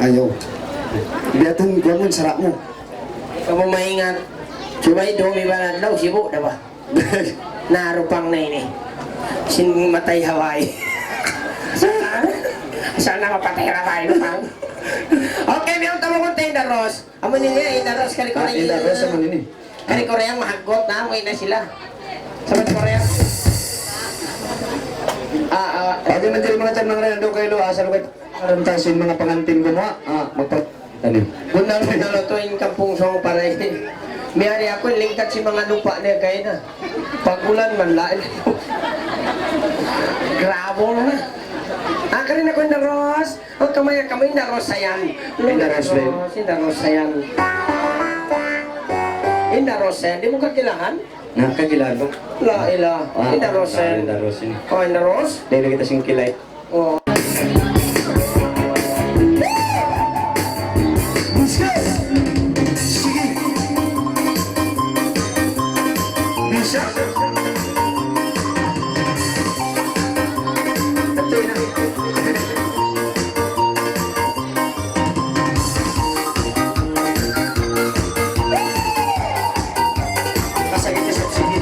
ayaw. Biatan kuan mo, sarap mo. Kamu maingat. Cumay dumi ba daw sibuk na ba? Narupang na ini. Sin matay Hawaii. Sana mapatay Hawaii pang. Okay, mayroon tamo kong tayo daros. Amo niya, daros kali ko na yun. Indah rasa man ini. Kali Korea mahagot na, amoy na sila. Sama sa Korea. Pag nandiyan mga tanang rin, ando kayo asal ko karantasin mga pangantin ko mo. Magpag tanim. Bunang pinalotoin kampung song para ini. Miyari ako, lingkat si mga lupa niya kayo na. Pagulan man lain. Grabo na. Karin ako yung daros. Huwag kamay daros sayan. Daros, Ben. Daros sayan. Daros sayan. Di mo kakilangan? Nakagilan mo. La ila. Daros sayan. Daros ini. Oh, daros? Dahil kita sing kilay. Oh. Bisa. Kasakit sa sige.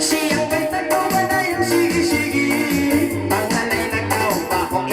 Siyang may tagpawan na yung sige-sige. Pangalay na tao pa kung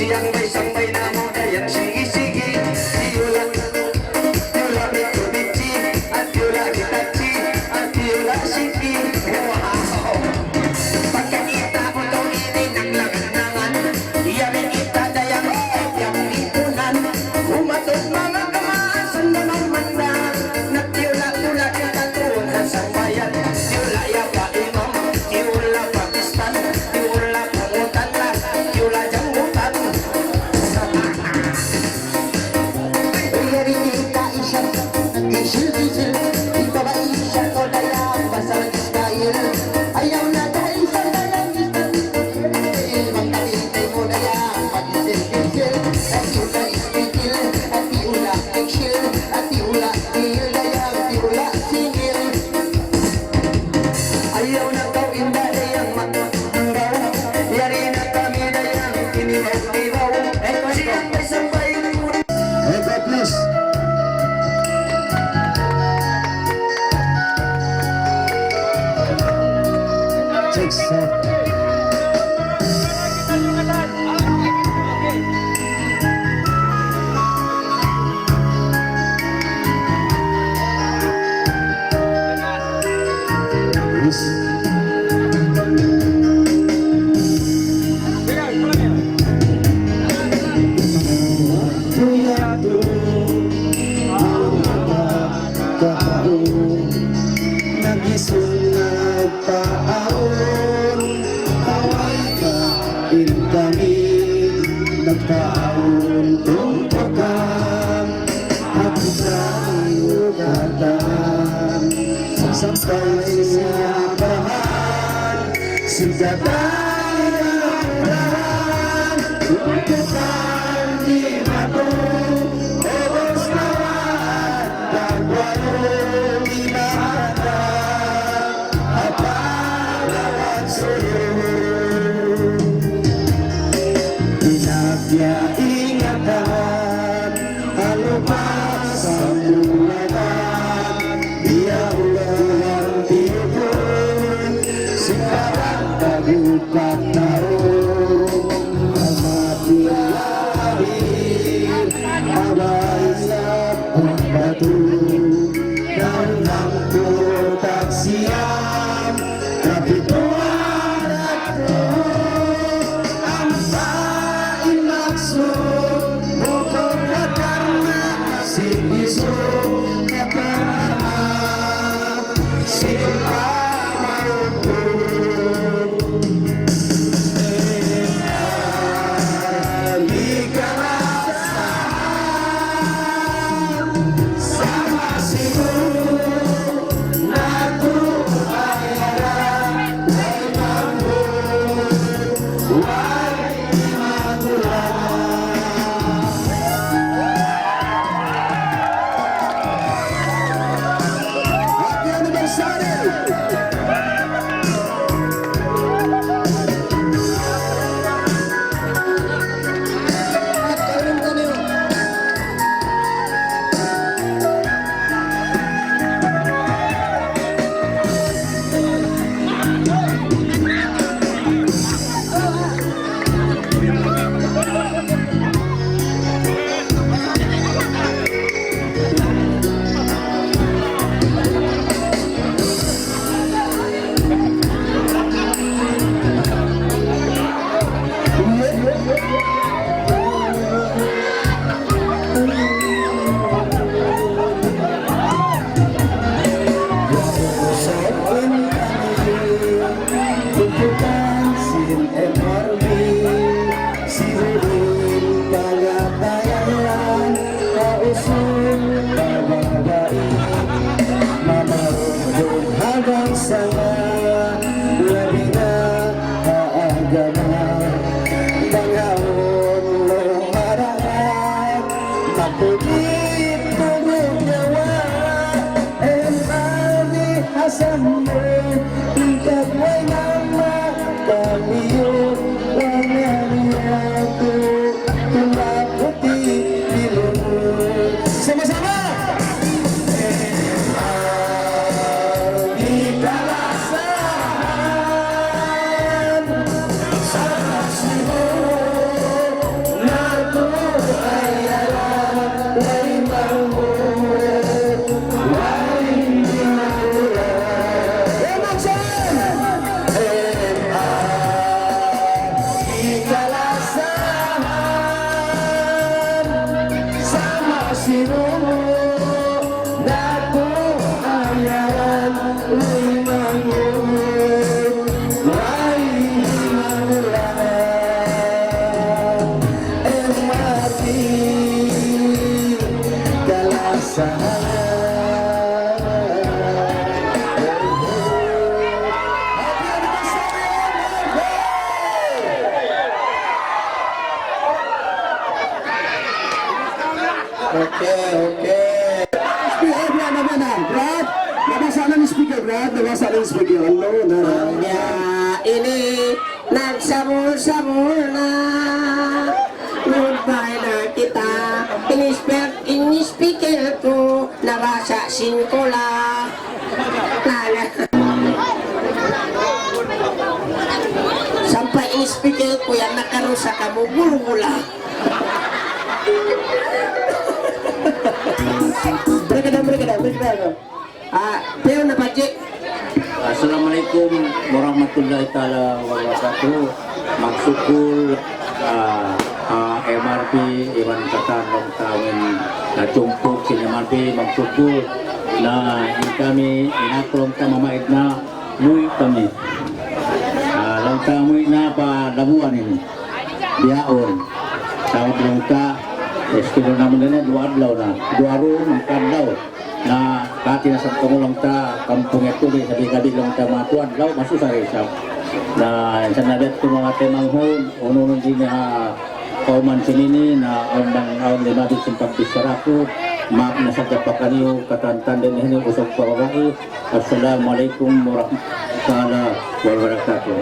Siyang may sambay na moda yang sige-sige. Tiyula, tiyula bito-biti, at tiyula hitachi, at tiyula siki. Wow! Pagkakita ko tong ini ng laganangan, iyamin kita dayang yung lipunan. Umatog mga kamaasan na naman na, nagtiyula-tula kita tuon na sambayan. Tiyula yapa imam, tiyula Pakistan, tiyula pangutan na, tiyula janggutan. Uyari kita isya, nag-isil-isil, ibaba isya ko dayang basal Israel. Ayaw na dahil sa dayang Israel, magkalitay mo dayang pag-isil-isil. At iula ispikil, at iula eksil, at iula il dayang iula singil. Ayaw na kau inda dayang magmanggaw, yari na kami dayang tinibaw-tibaw. Eko siyang may sambay mo. Eko please. Check set. Nagisunag paon, away ka kami, nagpaon tumpakan, ako sa iyugatan, sampay siya bahan, sigatay ang lahan, tumpakan di matong, obos naman, tagwalong imada, apalawan sa'yo. Pinagya ingatan, alupas sa ulatan, biyaulang tiyupon, sikarang tagupat taong, amatilahin, abay sa pagbato, ng putak siyam, kapituan at ang painakson, bukod na karma, sigiso, kapanaman, sila marupon. Sama siguro na tumayaran ay mamon, huwag magulang. Happy anniversary! At karoon ka niyo. Sama-sama! Oke, oke. Speaker Brad, mana? Brad, nabasalan ng speaker, Brad. Nabasalan ng speaker. Ano na? Ya, ini nagsabol-sabol na. Goodbye na kita. Ini speaker ko. Nabasa singkola. Lala. Sampai ini speaker ko yan nakarusa ka mo gula-gula. Mereka. Pero na Paji. Assalamualaikum warahmatullahi taala wabarakatuh. Magsukul MRP Iwan Katan Long Tawin na tumpok si MRP magsukul na kami inaklong ta mamait na muy kami. Long tamoy na pa labuan ini. Diaon. Tawag lang ka. Estilo naman din 2 adlaw na. 2 araw ng kadlaw. Na kati na sa tumulong ta kampung itu di sabi-sabi lang ta matuan law masusari sa na sa nadat ko mga temang hon uno din na kauman sinini na ondang aon di mabit simpang pisaraku maaf na sa kapakaniyo katantan din ini usap pababai. Assalamualaikum warahmatullahi wabarakatuh.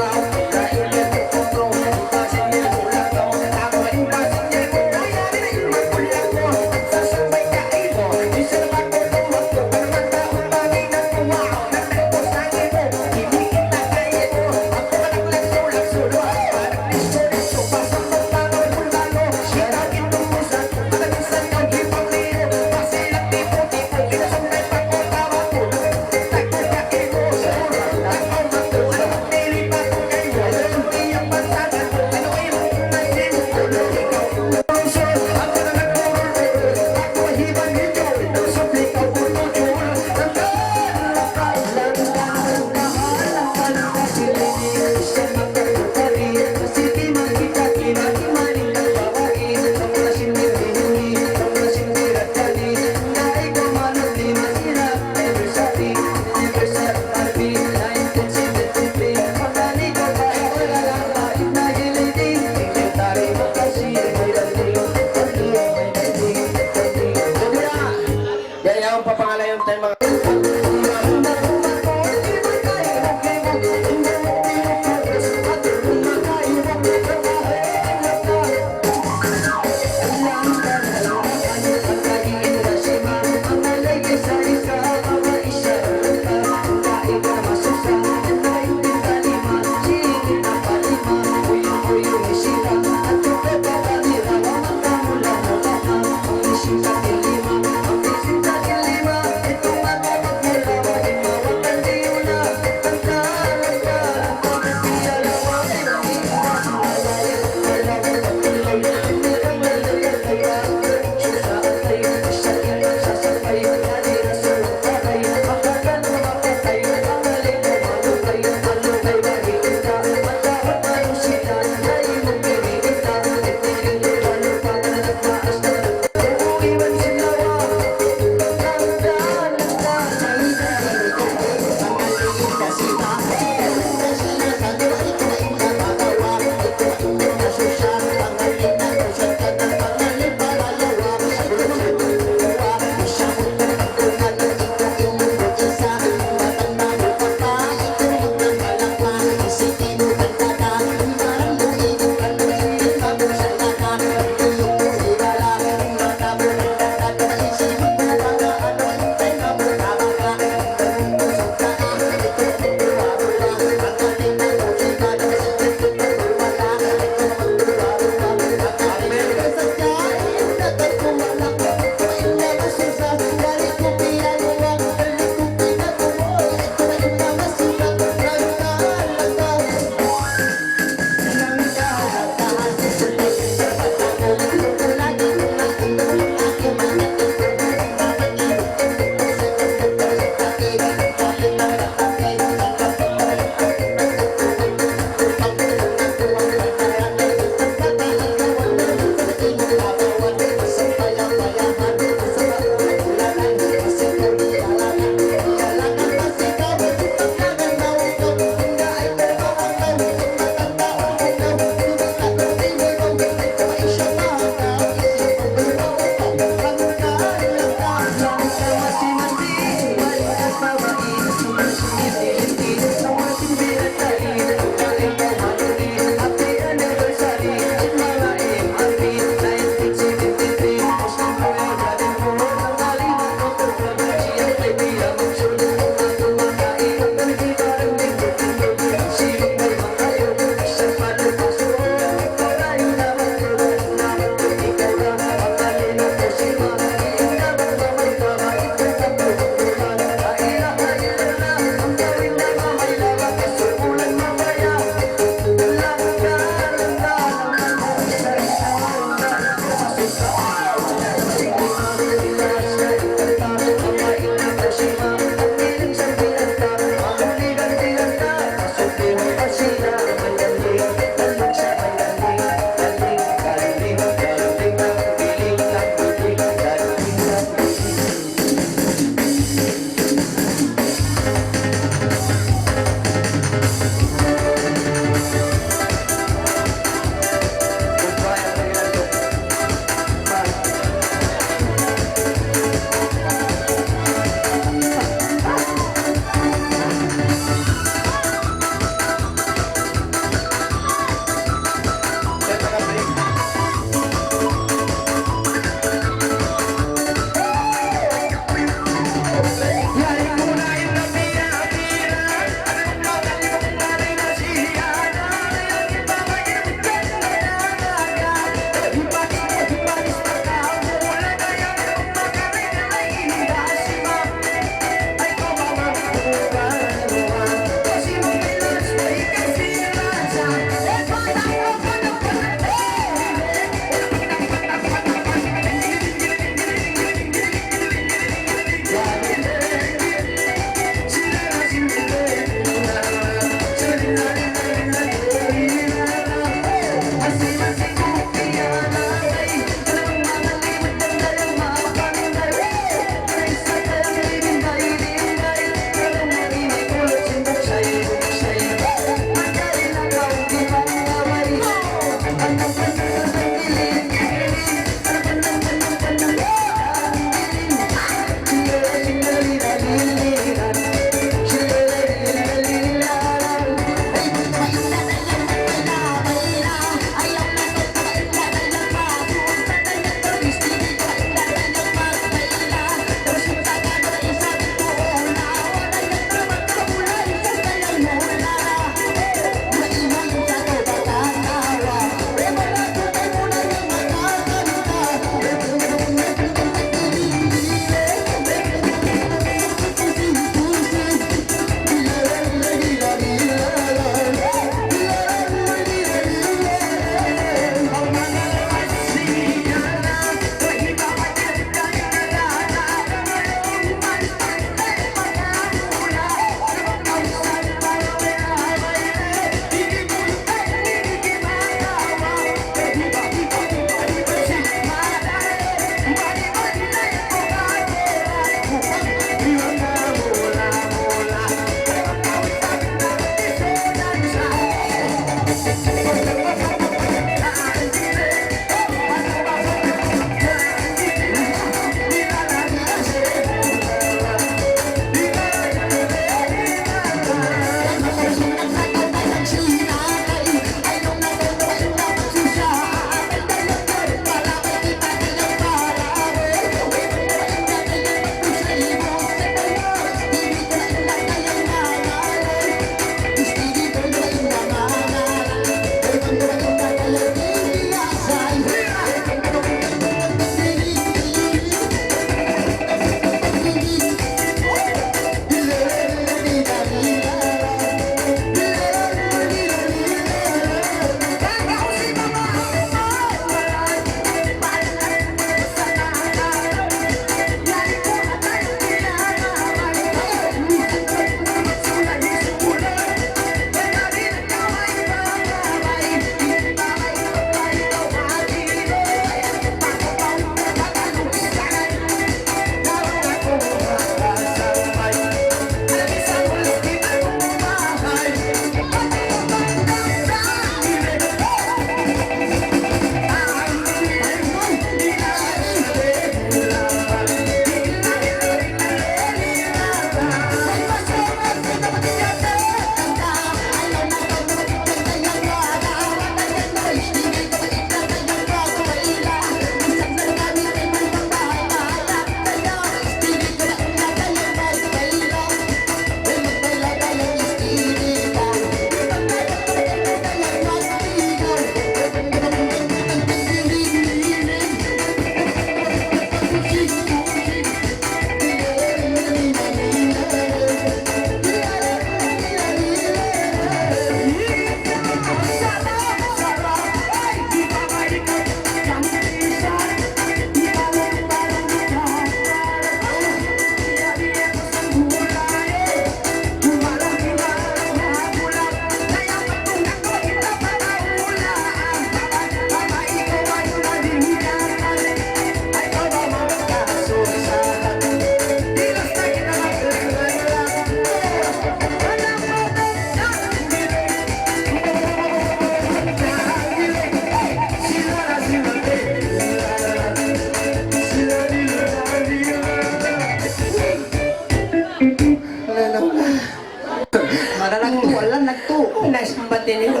Wala nagtu. Nasimbatin nila.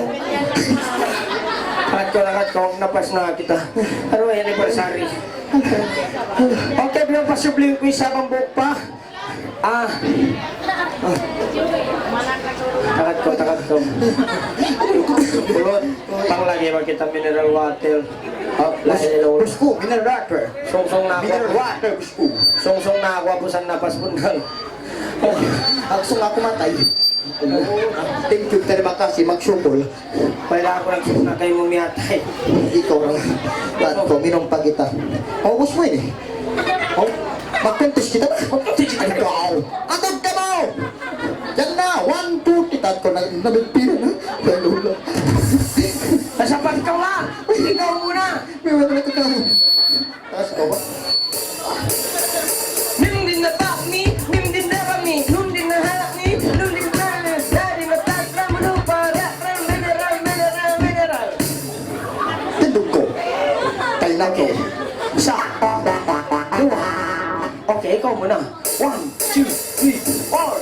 Lakat ko, napas na kita. Ano yan, anniversary? Okay, bilang pasubling ko isa pang buhok pa. Takat ko. Bulot, pang lagi makita mineral water. Busku, mineral water. Song na ako. Mineral water, busku. Song na ako, apusan napas pungal. Ako nga kumatay. Thank you, terima kasih, magsukol. Pala ako nagsusuna kayo mumiatay. Ikaw lang. Lahat ko, minong pa kita. August mo yun eh. Oh, magkontes kita na. Magkontes kita. Ikaw. Atod ka mo! Yan na, 1, 2, titad ko na nabigpira na. Pero lang. Nasapat ka lang! Ikaw muna! May wala na kakamo. Taas ko ba? Nim din na pa mi, nim din na kami, nung din na halak ni, nung din na dari na tatra mo nung para, mineral. Tindog ko. Kay na ko. Isa, dua. Okay, ikaw muna. 1, 2, 3, 4.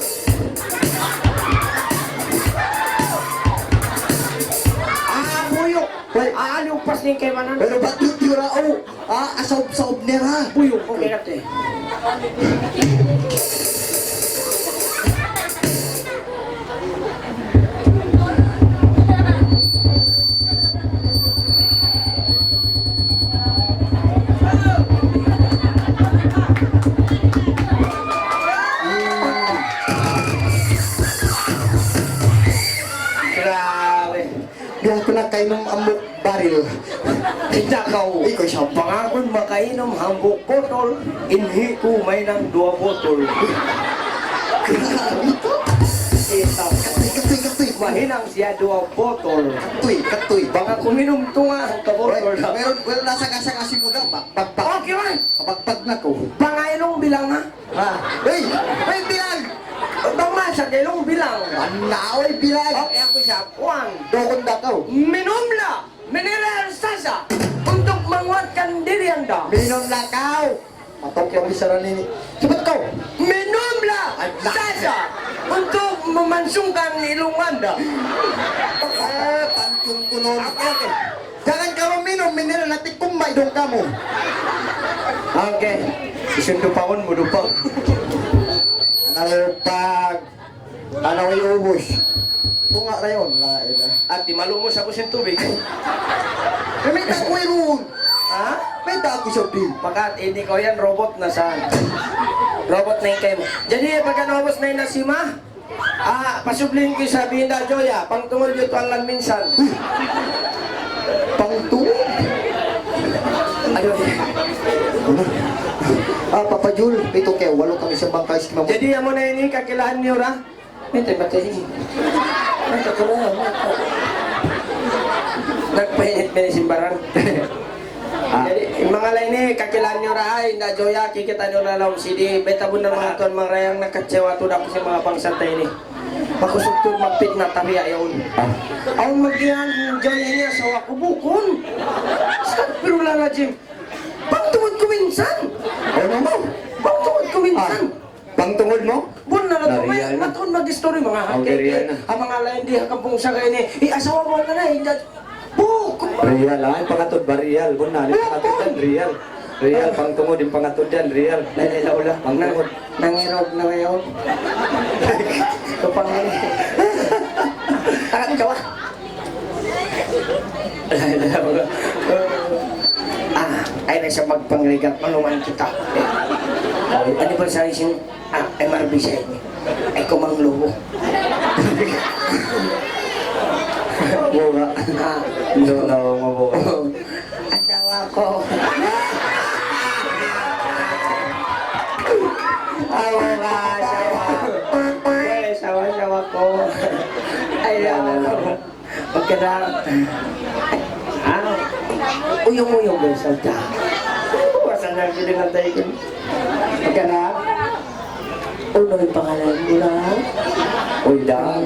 Buyok! Yung pas ni kay Manan. Pero ba't yung tirao? Asaw-saw nera. Buyok, okay natin. Grabe. Yung ko na kayo ng amok baril. Ikaw, Ikaw siya. pangakon makainom hambok botol, inhi ko may ng 2 botol. Ito, Katoy. mahinang siya 2 botol. Katoy. Baka kuminom tunga ang kabotol. Meron, nasa kasi mo daw. Bagbag. Okay man, Bagbag na ko. pangailong bilang ha? Hey! Hey, bilang! Tama sa kailong bilang. Anaoy, bilang! Okay, ako siya, 1. Dokon na ka. Minumla, mineral sasa, untuk menguatkan diri anda. Minom na ka. Matok yung bisara nini. Sabat ka. Minumla sasa, untuk memansungkan ilong anda. Pantong kunon. Jangan ka minum mineral natin kumbay dong kamu. Okay, isundupakon mo dupak. Nalpag. Ano yung ubos? Bunga na yun. At malumos ako sa tubig. May takoy ron. Ha? May takoy sa pin. Pagkat hindi ko yan, robot na saan? Robot na yung kayo mo. Jadi, pagka naubos na yung nasima, pasublihin ko sa Binda Joya, pang tungol dito ang lang minsan. Pangtulog. Ayun. Papa Jul, ito kayo, walo kami sa bangka iskima mo. Jadi, amo na ini, kakilaan niyo ra? Matay. Nagpahinit simbaran. Jadi, yung mga lain ni, kakilaan nyo ra ay, na Joya, kikita nyo na lang CD. Beta mo na mga ton, mga rayang nakatsewa to na ko sa mga pangsantay ni. Makusugtod magpit na tabi ayaw. Ang magihan, Joya niya sa wakubukon. Pero lang na, Jim. Pagtungod ko minsan. Ano mo? Pagtungod ko minsan. Pangtungod mo? Bun na lang may Nariyan na. matun mag-story mga Nariyan hakeke. na. Ang mga lain di hakampong sa kayo ni, asawa mo na na, hindi. Buk! Real ay pangatod ba real buna ni pangatod dan real. Real pangtungod din pangatod dan real. Laila-ula, Pangtungod. nangirog na ngayon. Ito pang takat ka ba? Laila-ula. Ay na siya magpangrigat, manuman kita. Ano ba sa isang MRB sa inyo? Ay kumanglubo. Bunga. No mo bunga. Asawa ko. Awa ka, asawa. Ay, asawa ko. Ayaw ko. Pagkada. Uyong-uyong ba sa ta? Wasan na piling ang tayo ko. Pagkada. Uno yung pangalan mo lang. Uy, dang.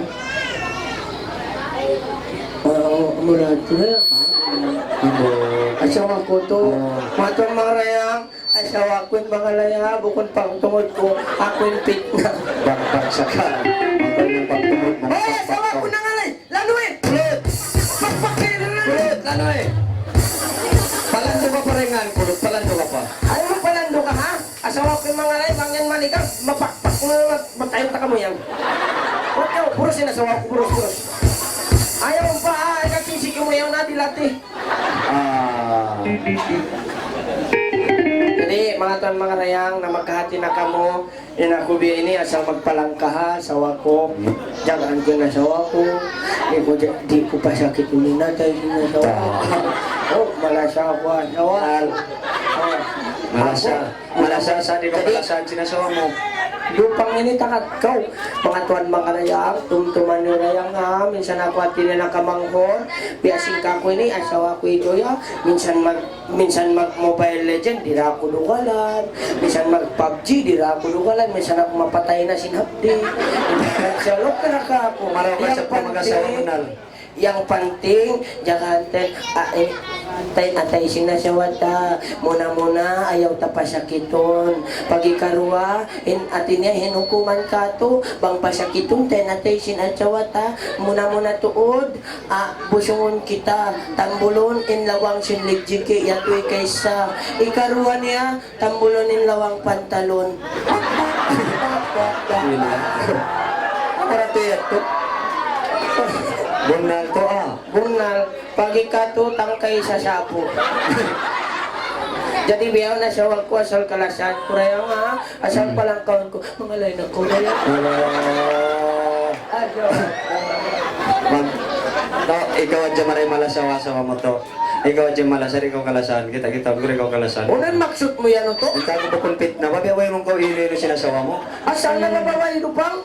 Mula ito na. Asawa ko to. Matong mga rayang. Asawa ko yung mga laya. Bukod pang tungod ko. Ako yung pit na. Baksakan. Ang kanyang pagtumod mo. Hoy, asawa ko na nga lang. Lanoy! Pakpakin na lang! Kulot, ano eh? Palando ka pa rin nga, kulot. Palando ka pa. Ayaw mo palando ka ha? Asawa ko yung mga laya. Bangyan malikang. Mapakpak mo na. Matayong taka mo yan. Huwag ka. Puros yun asawa ko. Puros. Ayaw mo pa ha. Ikakisik mo yan natin lati. Jadi, mga tuan mga rayang na magkahati na kamo, inakubi ini asal magpalangkaha, sawa ko, jangan ko na sawa ko, di ko pa sakit ini na tayo na sawa ko. Oh, malasa ako, sawa. Malasa sa di ko palasan sinasawa mo. Lupang ini takat kau, mga tuan mga rayang, tumtuman ni rayang ha, minsan ako at na kamanghon, piasing ka ko ini, asawa ko ito ya, minsan mag Mobile Legend, di na ako lugalan, minsan mag PUBG, di na ako lugalan, minsan ako mapatay na sinapdi, salok ka na ka ako, Maraw ka sa pamag-asawa mo nal. yang penting jangan atay sinasawata muna ayaw tapasakiton pagi karua atinya hinukuman ka to bang pasakiton atay sinasawata muna tuod busungon kita tambulon in lawang sinligjiki yatoy kaysa ikarua niya tambulon in lawang pantalon. Marati ito. Bunal to Bunal, pagi ka to tangkay sa sapo. Jadi biyaw na siya wag ko asal kalasan. Kuraya nga, asal palang kaon ko. Mga lay na ko na yan. Ikaw aja maray malasawa-sawa mo to. Ikaw aja malasar, ikaw kalasan. Kita ikaw kalasan. Unan maksud mo yan to? Ikaw ko bukunpit na. Babiyaway mong ko ilo sinasawa mo. Asal na nabaway lupang?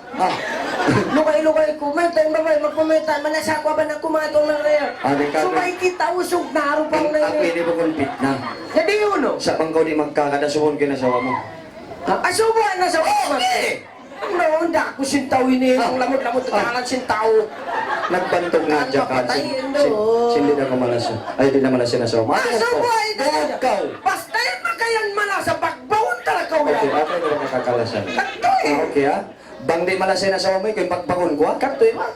Lukay-lukay ko. May tayong babay, magpumita. Manasakwa ba na kumatong ng raya? Sumay kita usog na arupang na Ako yun. ini bukunpit na. Jadi yun o? Sa bangkaw di magkakadasuhon kinasawa mo. Asubuan na sa umat. Ano, hindi ako sintaw ini. Ang lamot-lamot na sintaw. Nagbantog nga dyan ka. Patayin do. Hindi na ko malaso. Ay, di na malaso na sawa mo. Asubuan na Ikaw. basta yun makayan mala sa bagbawon talaga Okay, yan. ako na makakalasan. Katoy. Okay ha? Bang di malasin na sawa mo, ikaw yung pagbangon ko ha? Katoy ba?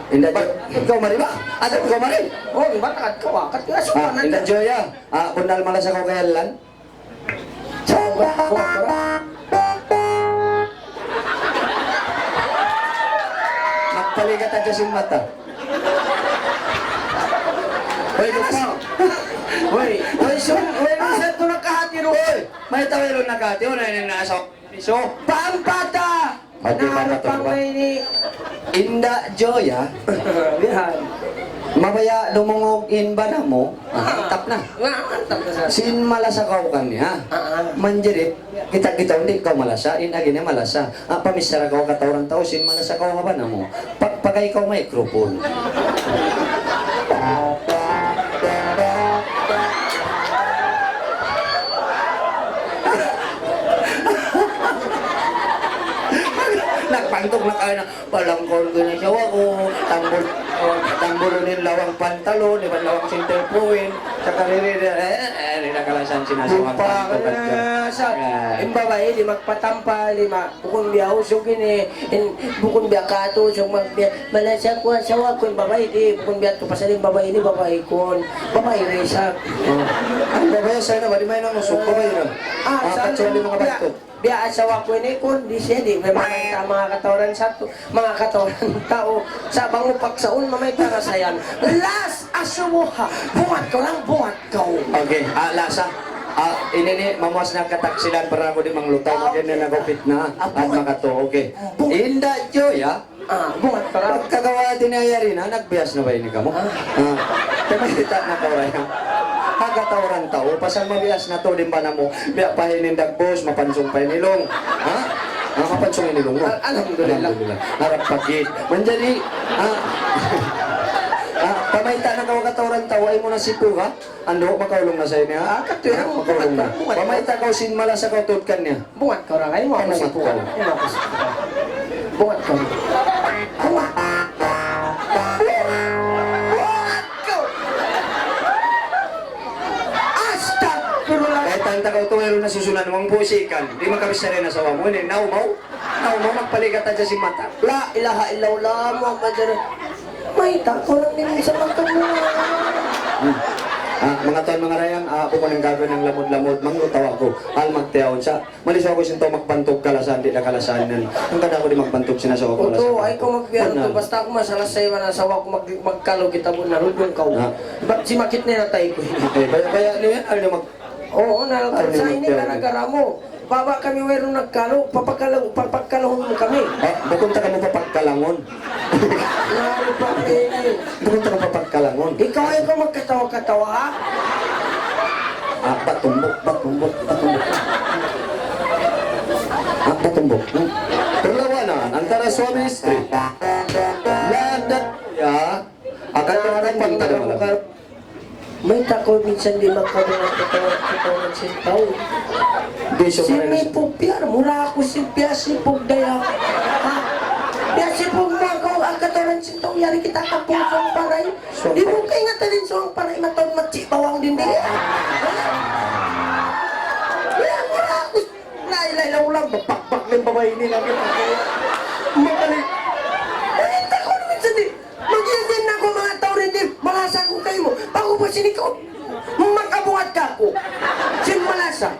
Hindi ikaw mari ba? Ano ikaw mari? Oh, di ba takad ka wa? Katoy asubuan na Hindi dyan. Joya. Kundal malasa ko kaya lan. Nagpaligat ang Diyos yung mata. Hoy, lupang. Hoy, minsan ito nakahati ro. May tawiro na kati. Una yung nasa piso. Pampata! Okay, pampata Narupang ba? na ini. Inda Joya. Bihan. Mabaya lumungog in ba na mo? Tap na. Mantap na sa... Sin malasa ka niya. Manjirit, kita hindi ikaw malasa, inagi niya malasa. Pamisara ka katawran tao, sin malasa ka ba na mo? Pagpagay ka microphone. Nagpantog na kayo na palangkol ko na siya ako, tambulonin lawang pantalon, iban lawang sinterpuin, sa karirira, rinakalasan sinasawang pantog at ka. Sa imbabay di magpatampal di bukun biya usog ini bukun biya kato usog magbiya malasa ko asawa ko imbabay di bukun biya to pasalin babay ini babay kon babay resak Ang babae sa'yo na, bali may nang usok, babae na. Katsuali mga banto. biya asawa ko ini kon di siya di may mga katawaran sa to mga katawaran tao sa bangupak saun mamay para sayan las asuha buhat ko lang buhat ko. Okay, lasa. Ini mamuas na kataksilan para ako di manglutaw. Ganyan na kupit na at makato. Okay. Inda Joya. Buhat ko lang. Pagkagawa tinayari na, nagbias na ba ini ka mo? Pagkita na kaway ha. Kagatawaran tao, pasang mabias na to, din ba na mo, biya pahinin dagbos, mapansong pahinilong. Mapansong inilong mo. Alhamdulillah. Harap pagkit. Manjali, Pamayta na kawag katawaran taway mo na si Puha. Ando, makaulong na sa'yo niya. Akat yun, makaulong na. Pamayta kaw sinmala sa kaututkan niya. Bungat ka rin, ay mo ako si Bungat Puha. ka. Ay mo ako si Puha. Bungat ka rin. Bungat ka. Astagfirullah. Kahit tanta ka ito, mayroon na susunan mong pusikan. Di makabisa rin na sawa mo. Hindi, naumaw. Naumaw, magpaligat na si mata. La ilaha illallah Muhammad may tako lang din sa magkamuha. Mga taon mga rayang, ako ko nang gagawin ng lamod-lamod, manglutaw ako, al magtiyaon sa, malis ako sinto magpantog kalasan, di na kalasanan. Ang kada ko di magpantog sinasawa ko Oto, ay kung magbiyan to, basta ako masalas sa'yo na sawa ko magkalo kita mo na rudyon ka. Ba't si makit na natay ko? Kaya niya, ano mag... Oo, nalagay sa ini gara-gara mo. Baba kami mayroong nagkalo, papagkalahon mo kami. Bukunta ka mo papagkalangon. Naro pa kami. Bukunta ka papagkalangon. Ikaw ay kung magkatawa-katawa ha? Batumbok. Batumbok. Perlawanan antara suami istri. Ladat ya. Akan terdapat pada malam. May tako minsan di magkaroon ng sintaw. Besok Si na may pugpiar, mura ako si Piasi Pugdaya. Ha? Piasi Pugmagaw, ang kataran sintaw, yari kita kapong suang paray. Di mo kayo nga talin suang paray, matawag matsi, bawang din din. Kaya mura ako, nailailaw lang, mapakpak ng babae nila. Mabalik. Ay, tako na minsan di. Mag-isin na ako mga tao rin din, malasa ko kayo mo. Bago pa sinikaw, makabuhat ka ako. Sin malasa.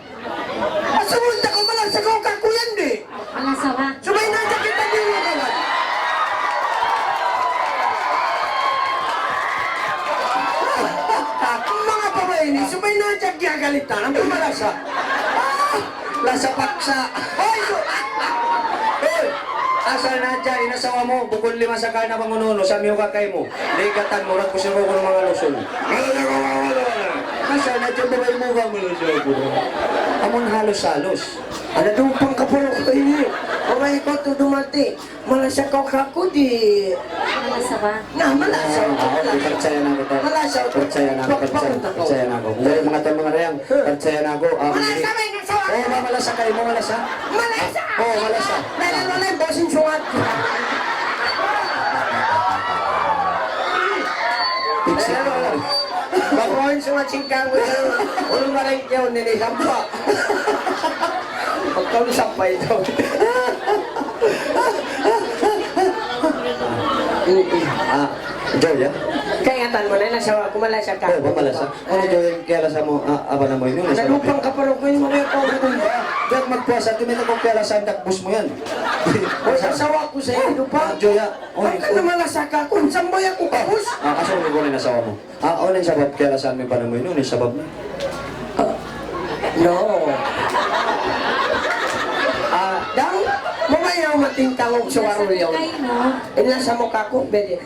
Asunod ako malasa ko kako yan di. Malasa ka? Subay na dyan kita din mo kawan. Mga babae ni, subay na dyan gagalitan. Ang malasa. Lasa paksa. Hoy! Hoy! Asal na dyan, inasawa mo, bukod 5 sa kana pangununo, sa miyo kakay mo. Ligatan mo, ragpusin ko ng mga lusol. Asal na dyan, babay mo ka mo lusol ko. Amon halos-halos. Ano doon pang kapuro ko ini? Kamay ko to dumati. Malasa ko kako di. Malasa ka? Na, malasa ko. Percaya na ako. Malasa ko. Percaya na ako. Percaya na ako. Dari mga tayo mga rayang, percaya na ako. Malasa may nasawa. Oh, malasa kayo mo, malasa. Malasa! Oh, malasa. Nalala bosin sungat. Tiksi. Bakuhin sungat singkang ko. Ulong maray kayo nini sampa. Pagkaw ni sampay daw. Joy, ya? Kayatan mo na nasawa ko malasa ka. Oh, malasa. Ano Joy, kaya lasa mo, aba na mo yun? Nalupang kaparo ko yung mga ikaw ko. Biyak magpuasa, tumita kong kaya lasa, dakbus mo yan. O sasawa ko sa iyo pa. Joy, ya? Ang ka na malasa ka kung samboy ako kapus. Kaso mo gugunin nasawa mo. Ano yung sabab kaya lasa mo pa na mo yun? Ano yung sabab mo? No. Dang, mamayaw matingtangog sa waro yun. Kay mo? Inla sa mukha ko, bede.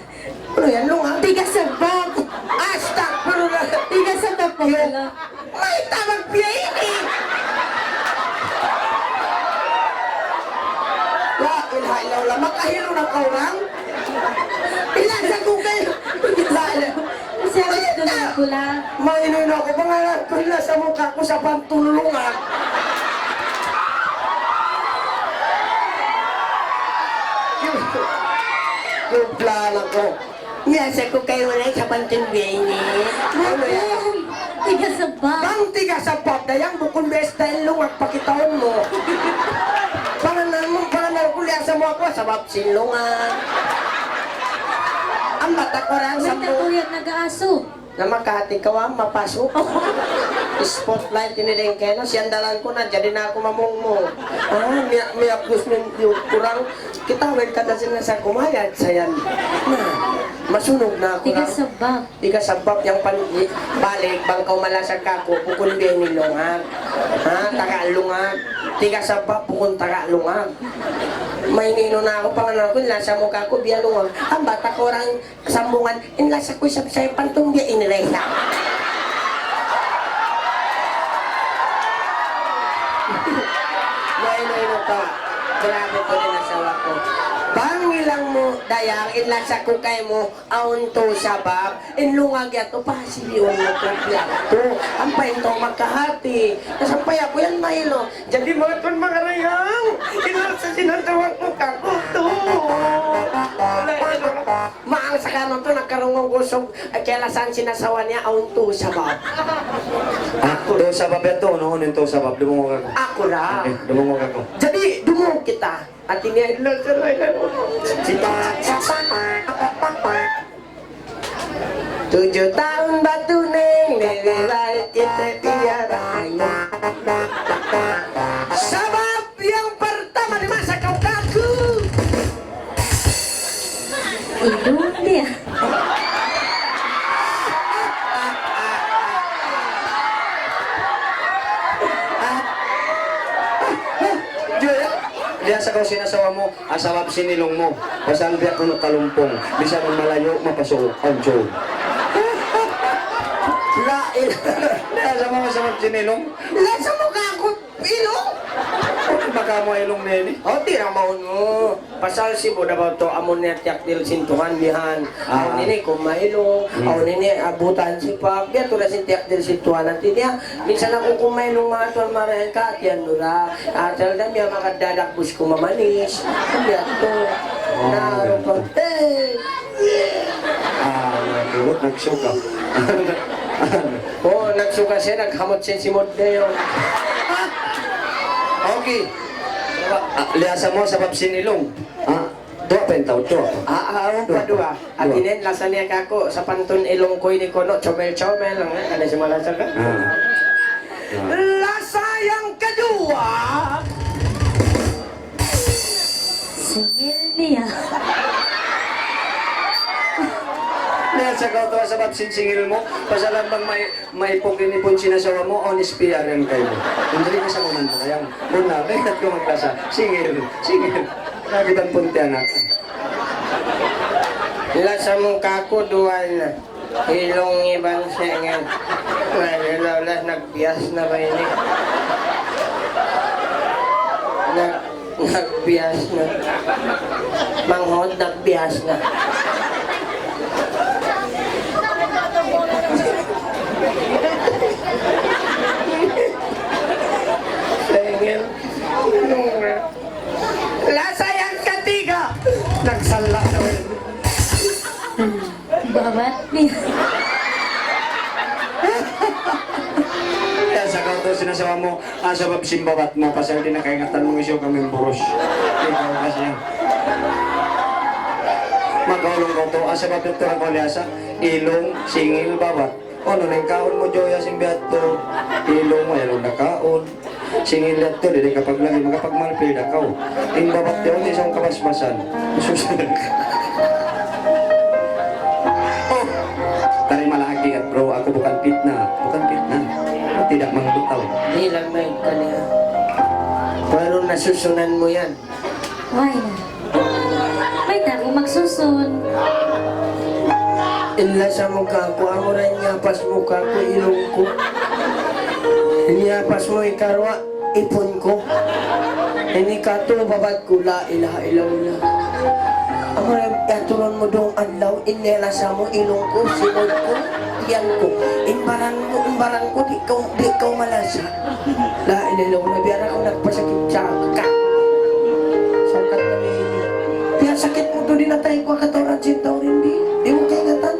Ano yan, lunga? Tigas sa bag! Astagfirullah. Tigas sa tapos lang. May tamang piyaini. La ilaha illallah, makahilo na ka lang. Ilasa ko kayo. La ilaha. Kasi ako tulad ko lang. Mainuin ako, mga pila sa mukha ko sa pantulungan. Yung plano ko. Nasa ko kayo na sa pantulungan. Ano yan? Naku! Tigas sa bag! Bang tiga sa papdayang bukong besta ilong at pakitaon mo. Panganan ko liya sa mo ako sa babsilungan. Ang bata ko rin May sa takuyat nag-aaso. na makahati ka wa mapasok. Spotlight tinideng kayo, siyandalan ko na, jadi na ako mamungmo. May apos yung kurang, kita wait ka na sila sa kumayad, sayan. Na, masunog na ako. Tigas sa bag. Tiga sabab yang balik bangkaw malasag ka ko pukul biya ni lungag. Tagalungag. Tiga sabab pukul tagalungag. May nino na ako pangalan ko nasa mukha ko biya lungag. Ang bata ko orang sambungan inlasa ko sa pantong biya iniresa. May nino ka. Grabe ko din asawa ko. Bangil lang mo, dayang, inlasa ko kay mo, aun to sabab, inlungag yato, pasiliwan mo ko piyato. Ampay to magkahati. Nasampay ako yan, Milo. Jadi mga ton mga rayang, inlasa sinatawag mo kakuto. Maang sa kanon to, nagkarungong gusog, kailasan sinasawa niya, aun to sabab. Ako do sabab yato, noon to sabab, dumungog ako. Ako ra. Dumungog ako. Jadi, dumungog kita. At ini adalah cerai. 7 tahun batu neng, nilai kita tiada. Sebab yang pertama di masa kau kaku. Idong dia. Diya sa kau sinasawa mo, asawap sinilong mo. Basan biyak mo kalumpong. Bisa mong malayo, mapasok ang joy. Lain. Diya sa mga asawap sinilong. Lasa mo kaku ilong. Baka mo ilong na yun eh. Oh, tira mau no. Pasal si boda ba to amon niya tiyak dil sintuhan dihan. Aw nini kumailo, aw nini abutan si pag. Dia tulah sin tiyak dil sintuhan nanti dia. Minsan ako kumailo mga tuan marayan ka tiyan nura. Asal dam ya makadadak bus ko mamanis. Dia to. Na ro Durot, nagsuka. Oh, nagsuka siya, naghamot siya si Modeo. Okay. Lihasa mo sa sinilong. Dua pentaw, dua. Ang padua. At inin, lasa niya kako sa pantun ilong ko ini kono, chomel-chomel lang. Ano si malasa ka? Lasa yang kedua. Singil dia. Lihasa ka ito sa singil mo. Pasalan bang may pukinipon sinasawa mo, honest PR yan kayo. Hindi ka sa kuman mo kayang. Muna, kahit ko maglasa. Singil. Lagi bang punti anak? Lasa mong kako duwan na. Ilong ibang sengel. Nalala, nagbias na ba ini? Nagbias na. Manghod, nagbias na. Sengel. Lasa yang ketiga. Nagsala na rin. Babat dia. Kaya sa kauto sinasawa mo, sa babsimbabat mo, pasal din nakaingatan mo isyo kami buros. Ikaw kasi yan. Magkaulong kauto, sa babituran ko liasa, ilong, singil, babat. O, nung kaon mo, Joya, simbihat to, ilong mo, yan na kaon. Singil na to, hindi kapag lagi, magkapagmalpil na kao. Yung babat yun, isang kabasbasan. Susunod ka. Tari malaki at bro, ako bukan fitna. Tidak mengbutaw. Ilang may kanya. Pero nasusunan mo yan. Why na? May tago magsusun. Inla sa mukha ko, amo rin nyapas mukha ko, ilong ko. Nyapas mo ikarwa, ipon ko. Ini kato, babad ko, la ilaha ilaw. Amo rin, yaturon mo doong adlaw, inela sa mo, ilong ko, sinod ko, tiyan ko. Imbarang ko, di ka malasa. La ilaw na, biyan ako nagpasakit sa kakak. Sakat na may ini. Biyan sakit mo doon, dinatay ko, katoran sintaw rin di. Di mo kaingatan.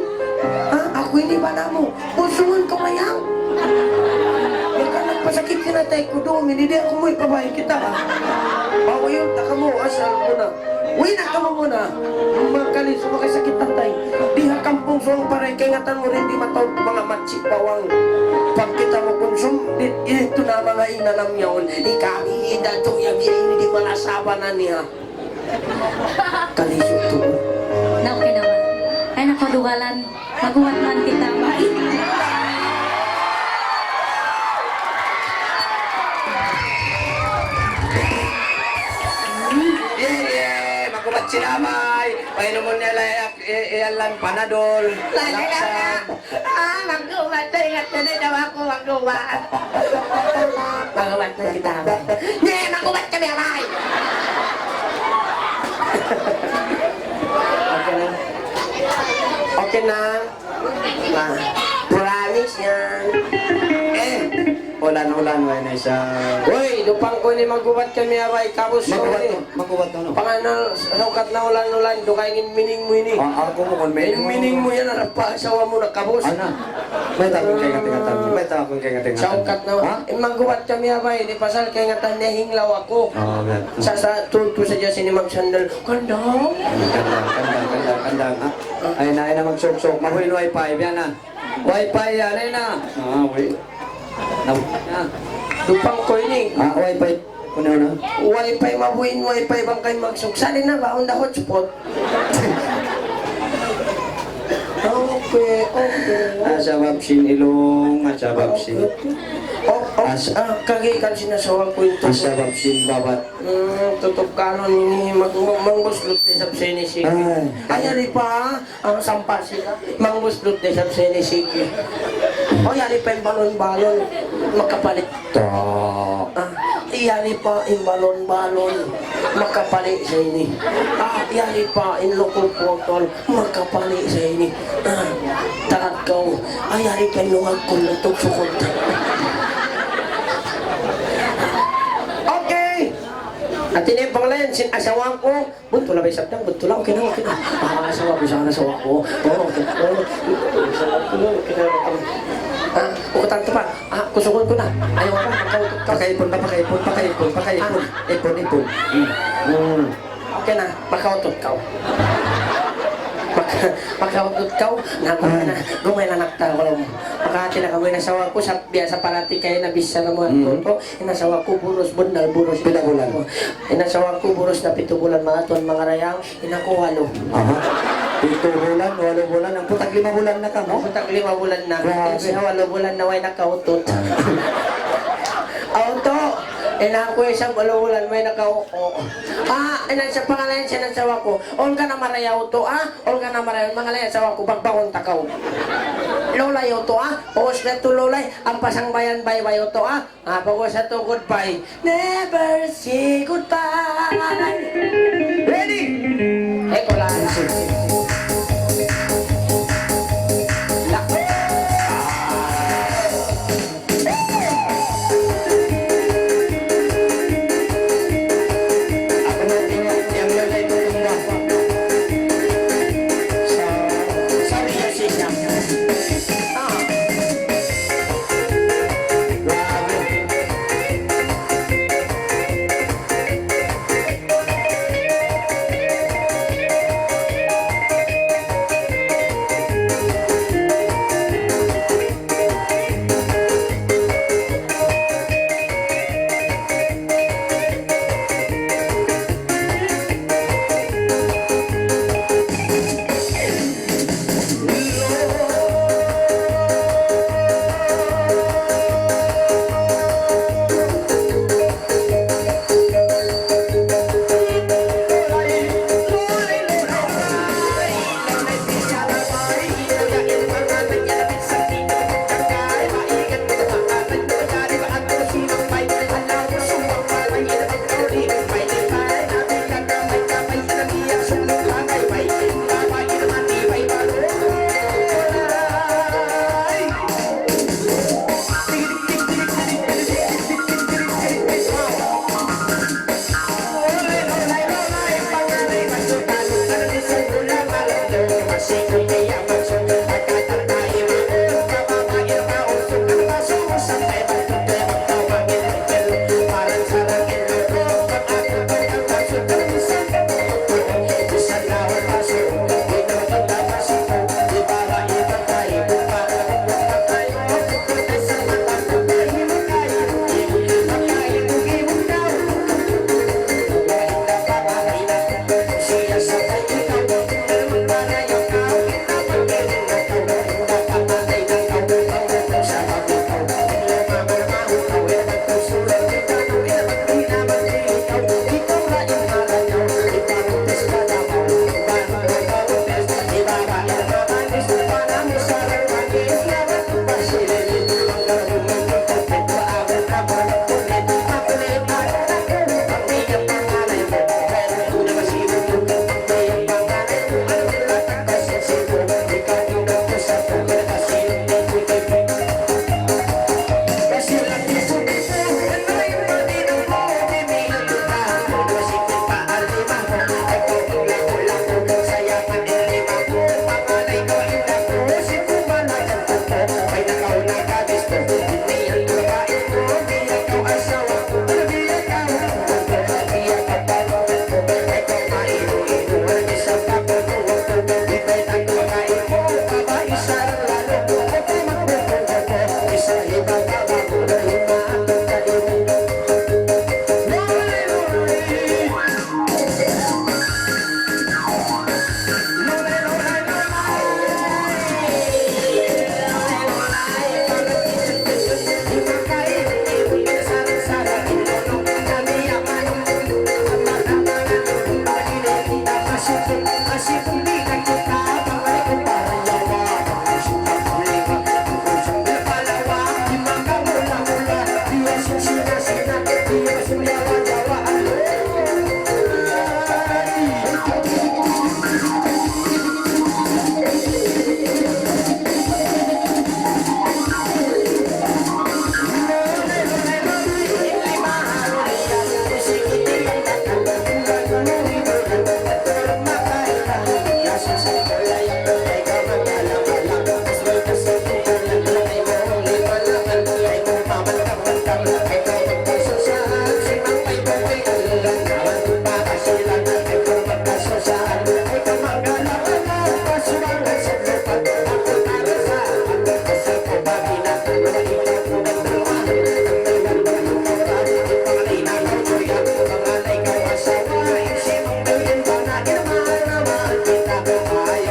Ako hindi ba na mo? Pusungan ko mayang. Yung ka nagpasakit sinatay ko doon, hindi ako mo ipabay kita. Bawa yun, taka mo, asal mo na. Uy, ka mo muna. Magkalis, makasakit tatay. Di hakampong suwang paray, kaingatan mo rin di matawag mga matsi bawang. Pag kita mo konsum, ito na mga inanam yun. Ikami, dato yung hindi malasaban na niya. Kalis ito. Na okay naman. Ay nakadugalan. Maguwan man kita ba? Makubat sinamay. Painom mo nila iyalan panadol. Laksan. Magdubat na ingat na daw ako, magdubat. Magabat na kita. Hindi, magdubat kami, amay. Okay na. Promise yan. Ulan-ulan mo na siya. Uy, dupang ko ni magubat kami abay kapos ko ni. Makubat no. Panganal, sukat na ulan-ulan, do kaingin mining mo ini. Ako mo kon Mining mo yan, arap asawa mo na kapos. Ana. May takong kay ngatingan. May takong kay ngatingan. Sukat na, magubat kami abay, di pasal kay nga tanda hinglaw ako. Oh, man. Sa tulpo sa Diyos ni Mag Sandal, kandang. Kandang. Ay na magsok-sok. Mahuin wifi yan na. Wifi yan ay na. Wait. Na. Dupang ko ini. Wifi. Kuno na. Wifi mabuhin, wifi bang kayo magsuksalin na ba? On the hotspot. Okay. Asa babsin ilong, asa babsin. Kagikan sinasawang ko ito. Asa babsin babat. Tutok kanon ini mangbuslot de sa senisik. Ayari pa ang sampa sila. Mangbuslot de sa senisik. O yari pa yung balon-balon makapalit. Iyari pa yung balon-balon makapalit sa ini. Iyari pa yung local portal makapalit sa ini. Takagaw. Ayari pa yung lungag kong natug-sukot. At ini pangalayan, asawang ko, bunto lang ba yung sabdang, bunto lang, okay na. Asawa ko, sana asawa ko. Okay na. Ukatan to pa, kusugon ko na. Ayaw ka, Pakaipon. Ipon. Okay na, makautot ka. Makautot ka, gumay na naktawaw mo. Makati na kami nasawa ko, sa biasa parati kayo na bisa na mga toto. Inasawa ko, buros, bundal, buros. Pinabulan. Inasawa ko, buros na 7 bulan, mga tuwan, mga rayang. Inakuha, 7 bulan, 8 bulan, ang putag 5 bulan na ka mo. Putak 5 bulan na. Kasi 8 bulan na way nakautot. Auto! Inaku isang 8 bulan may nakauto. Inan sa pangalayan siya ng sawa ko. Ol ka na marayaw to, Ol ka na marayaw. Mga layan sawa ko, pagbangon takaw. Lolay to, Pagos na to lolay. Ang pasang bayan bay to, Pagos na to goodbye. Never say goodbye. Ready? Eko lang. Ay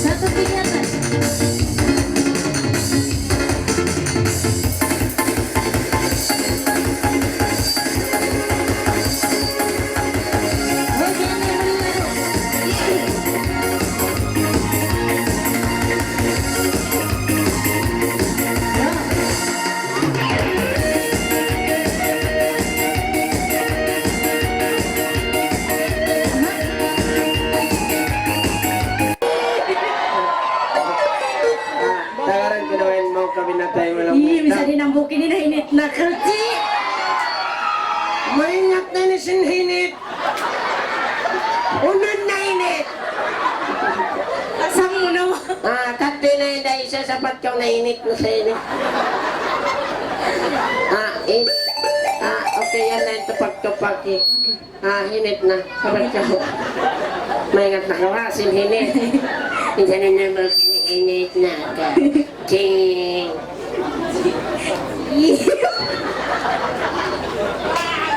Satu tingatan. Tagaran ko naman mo kami na tayo walang Iya, bisa dinambukin ini init na kerji. Maingat na ni sinhinit. Unod na init. Asam mo naman. Kati na yun dahil siya sapat kang nainit na sa init. Okay yan na yung tupak-tupak eh. Hinit na. Sapat ka. Maingat na kawa, sinhinit. Hindi na naman sinhinit na ka. Ching.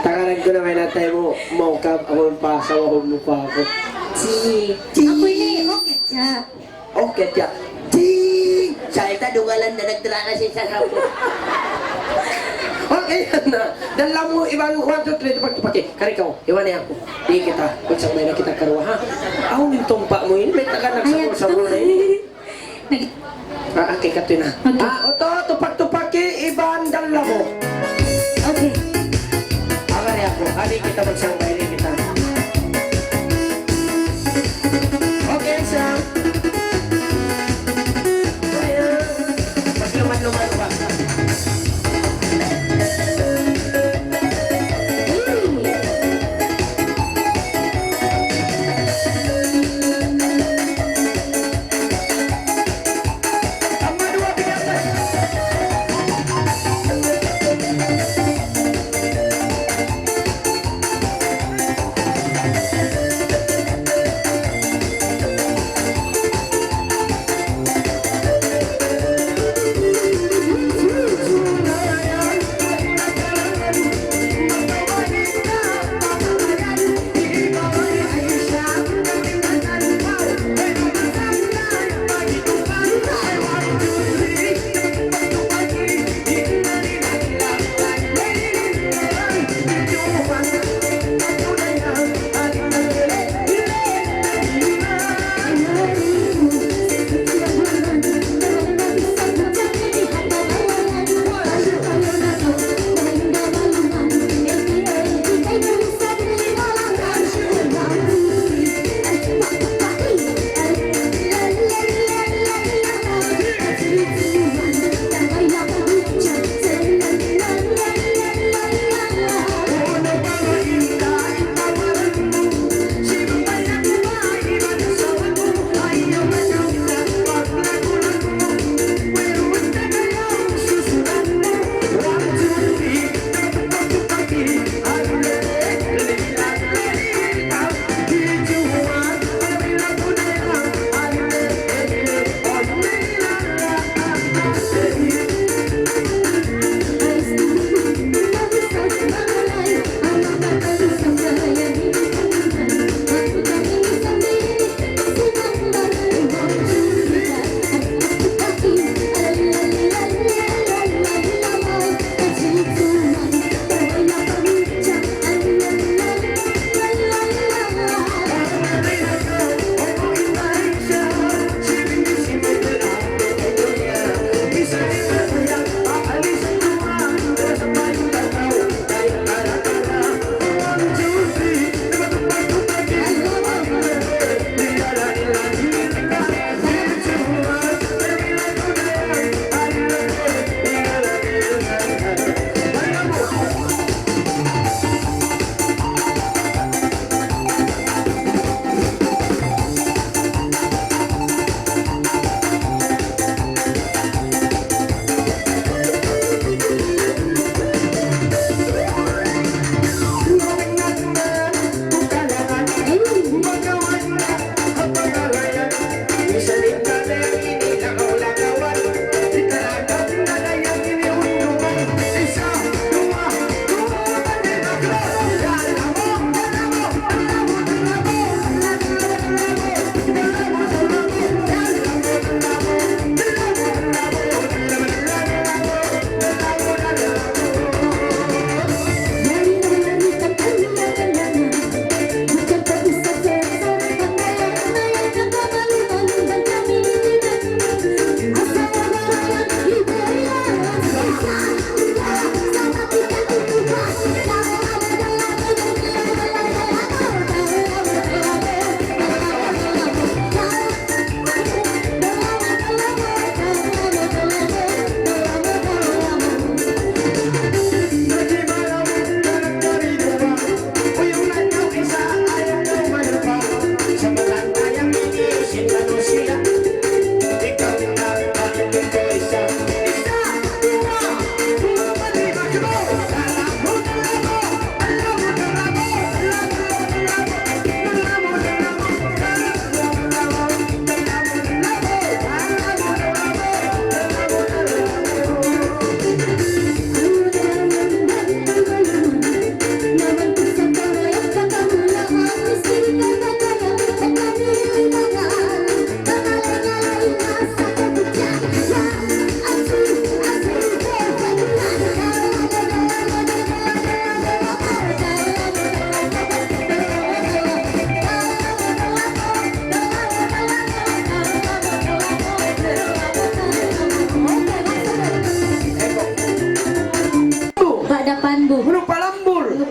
Takaran ko naman na tayo mo ka ako pa sa wahog mo pa ako. Ako ini oke ja. Okay, tiya. Ting! Sa ita, dungalan na nagdala na siya sa kapo. Okay, yan na. Dala mo, ibang 1, 2, 3, tupak-tupak eh. Kari ka, iwan niya ako. Di kita, kung saan may nakita karuha, ha? Ako yung tumpa mo yun, may taga nagsabor-sabor na yun. Okay, katoy na. Oto, tupak-tupak eh, ibang dala mo. Oke. Akari ako, adi kita magsambay, di kita. Okay, Sam. Magluman-luman ko ba?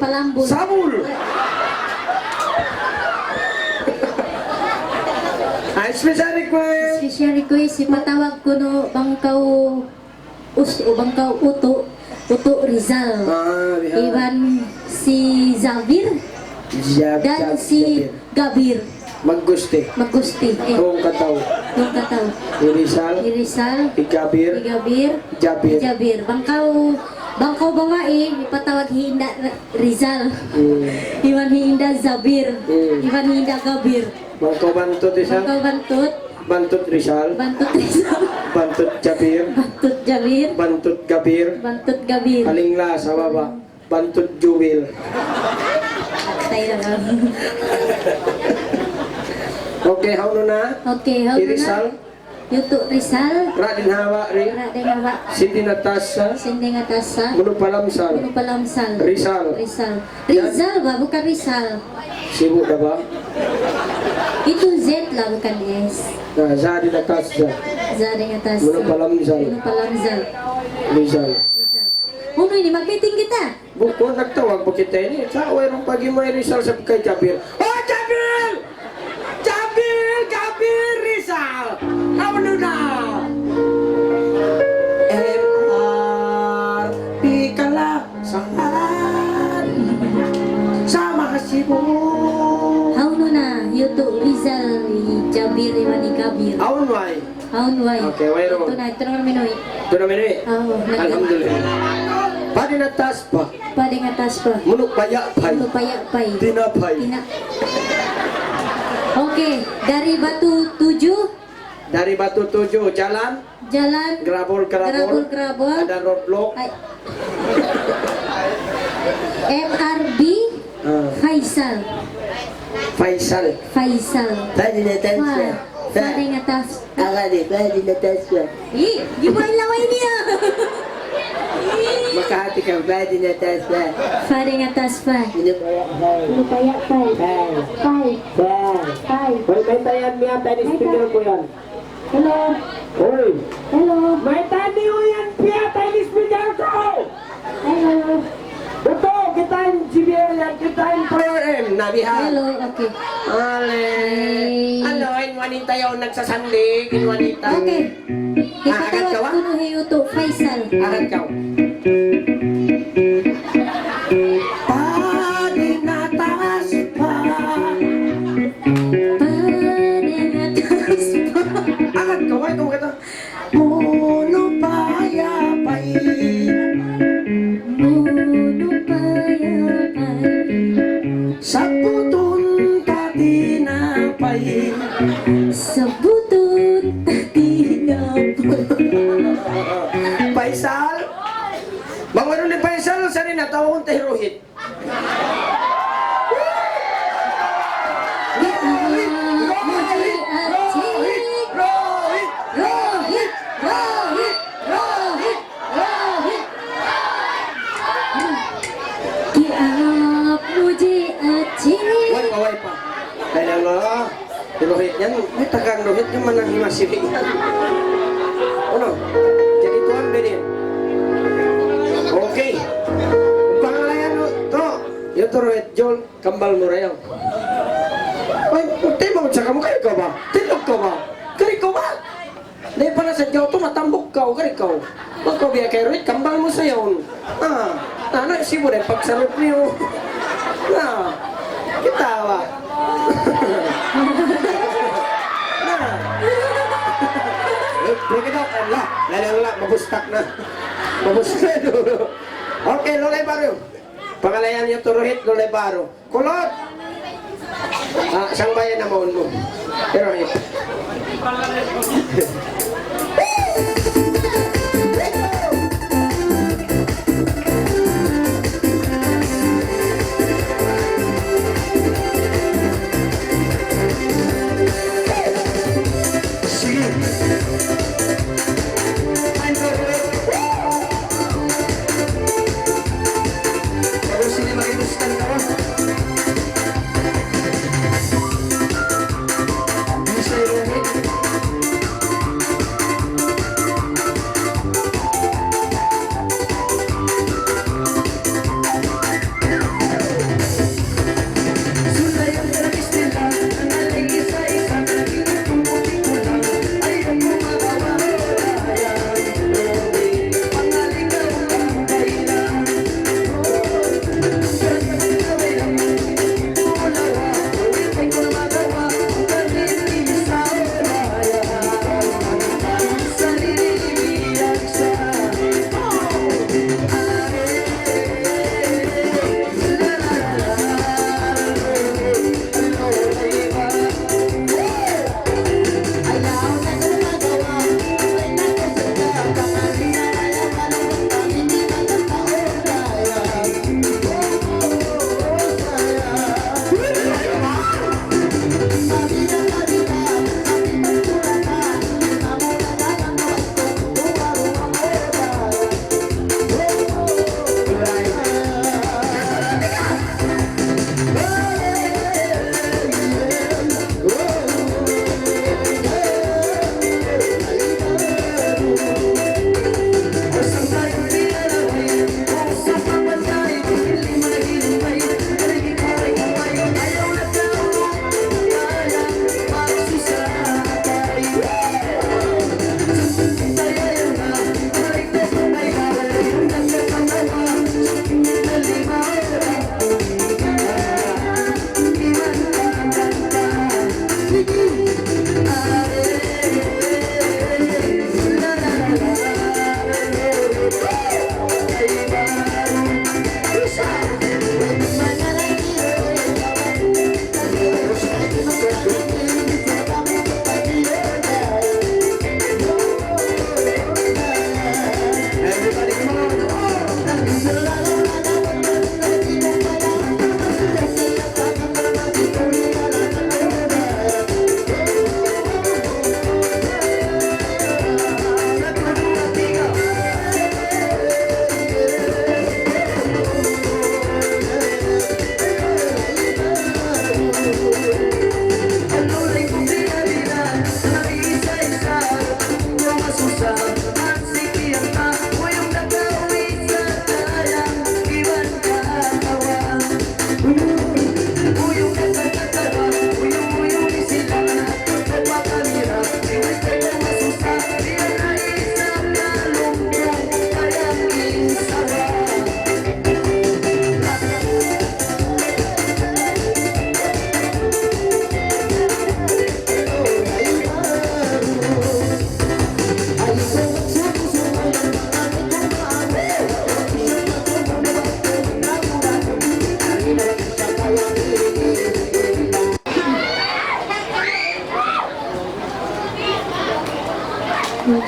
Palambol. Sabul! Special request! Special request, ipatawag ko no Bangkaw o Bangkaw Uto Rizal. Iban si Zavir dan si Gabir Maggusti. Magusti. Kung kataw. Yung kataw. Irisal. Igabir. Igabir. Jabir. Jabir. Bangkaw bawae, ipatawag hinda Rizal. Iwan hinda Zabir. Iwan hinda Gabir. Bangko Bantut Rizal. Bangkaw Bantut. Bantut Rizal. Bantut Rizal. Bantut Jabir. Bantut Jabir. Bantut Gabir. Bantut Gabir. Alingla sa baba. Bantut Jubil. Tayo na lang. Okay, how na? Okay, how Irisal. Yuto Rizal. Radin Hawa Ri. Radeng Hawa. Cindy Natasha. Sinding Atasa. Munu Palamsal. Ano Palamsal. Rizal. Rizal ba? Bukan Rizal. Sibu na ba? Itu Z lah bukan S. Nah, Zadi Natasha. Zaring atas. Munu Palamsal. Ano Palamsal. Rizal. Uno ini marketing kita. Buko nagtawag po kita ini. Sa mayroong pagi may Rizal sa kay Jabir. Oh, Jabir! Jabir Rizal! Ano na? MRP ka lang saan? Sama kasi mo. Hauno na Yuto Rizal Jabir Imani Kabir. Aun wai. Haunway. Okay, mayroon. Ito na minuy. Ito naman eh. Oo, Alhamdulillah. Padi na taas pa. Pading atas pa. Munok paya pay. Ano payapay. Tinapay. Okay, dari Batu 7 Dari Batu 7 jalan. Jalan Grabol. Grabol. Ada roadblock. Ay. MRB Faisal. Padi na taas. Pading atas. Padi na taas. Ih, gimana laway niya? Makahati ka. Padi na taas. Pading atas pa. Ano payapay. Hoy, may tayan niya. Tadi speaker ko yan. Hello. Hoy. Hello. May tani ko yan. Piya. Tadi speaker ko. Hello. Ito, kita yung GBL yan. Kita yung PRM. Nabiha. Hello, okay. Ale. Ano, wanita yung nagsasandig. Wanita. Okay. Agad ka, wa? Ipatawag ko no Yuto Faisal. Agad ka. Padi na taas pa. Pading atas pa. Agad ka, wa? Ikaw kata. Muno payapay. Muno payapay. Sa puton katinapay. Sa butod tinapay. Faisal. Bang ni Faisal sa rin natawag tayo Rohit. Wai pa. Dahil nga, Rohit yan, may tagang Rohit yung manang himasili yan. Ano? Jadi tuan benin. Okay. Pangalayan mo, to. Yung to Rohit, Jol, kambal mo rayaw. Ay, puti mo, sa kamu kayo ka ba? Tilog ka ba? Kari ka ba? Dahil pala sa Diyaw to, matambok ka, kari ka. Magkabiya kay Rohit, kambal mo sa yawn. Sibo rin, pagsarap niyo. Kita ba? Lala, mabustak na. Mabustak na. Okay, Lolay Baro. Pangalayan niyo to Rohit, Lolay Baro. Kulot! Siyang bayan na maun mo. Pero Rohit.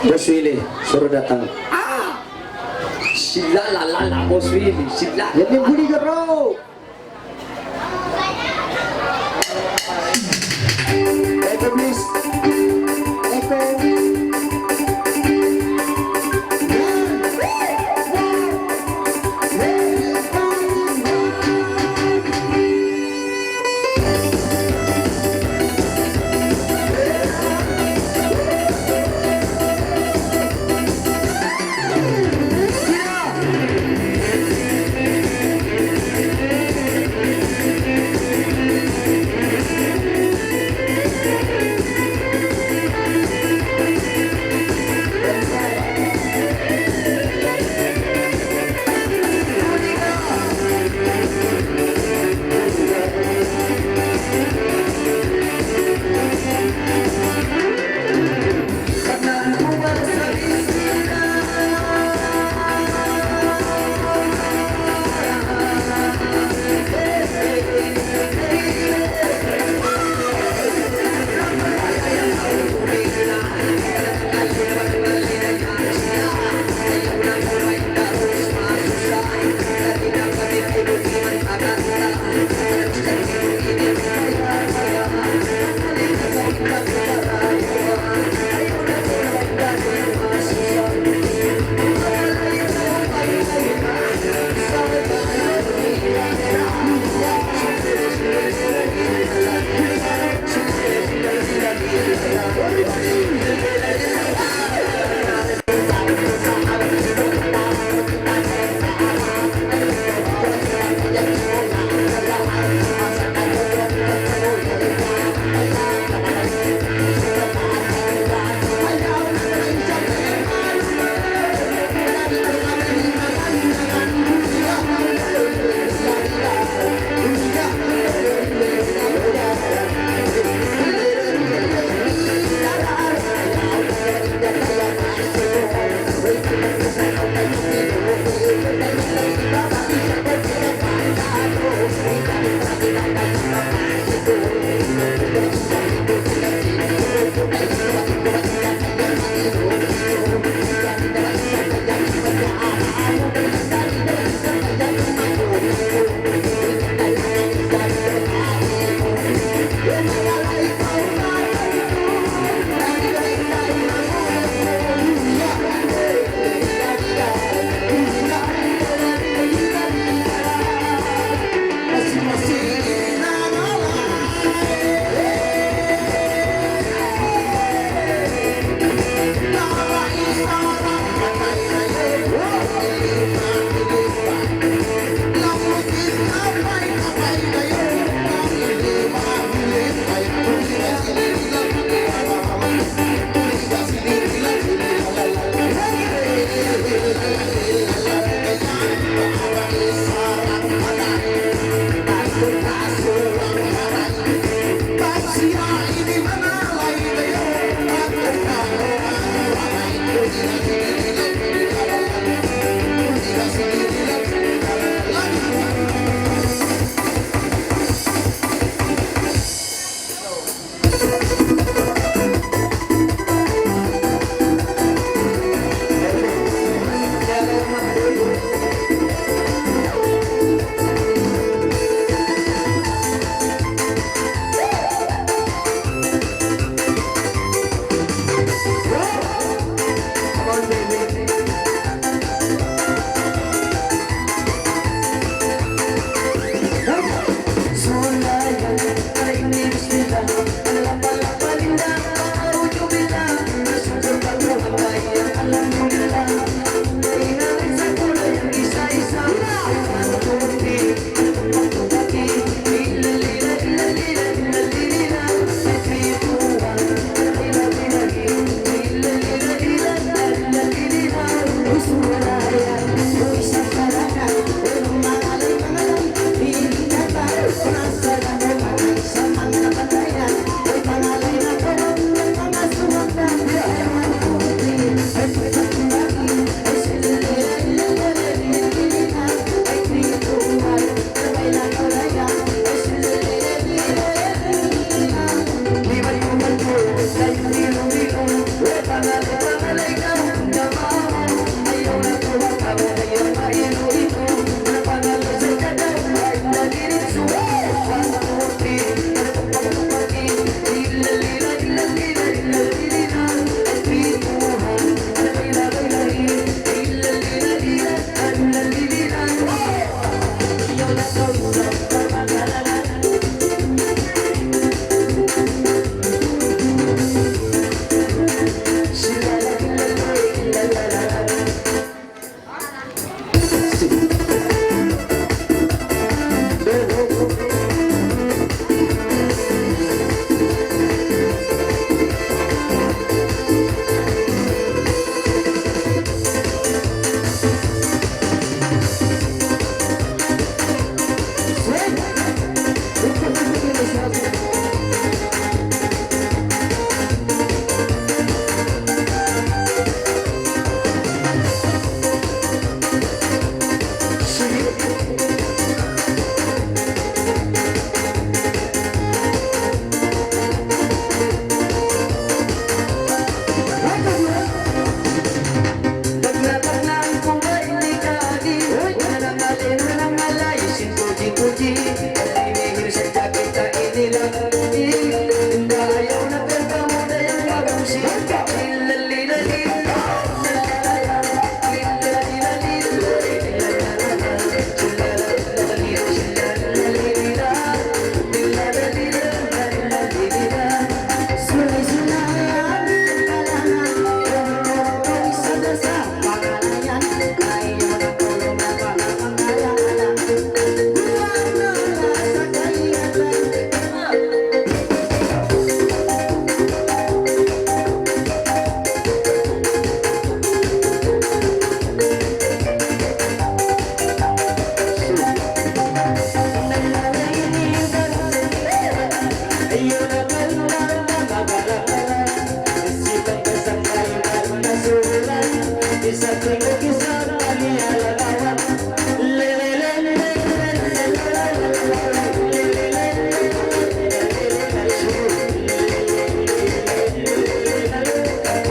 Boss Willie, suruh datang. Sila lalala Boss Willie, sila. Yan yung buligan raw. Ito please. Ito. Isa tingog isa kaliyalagawan. Le le le le le le le le le le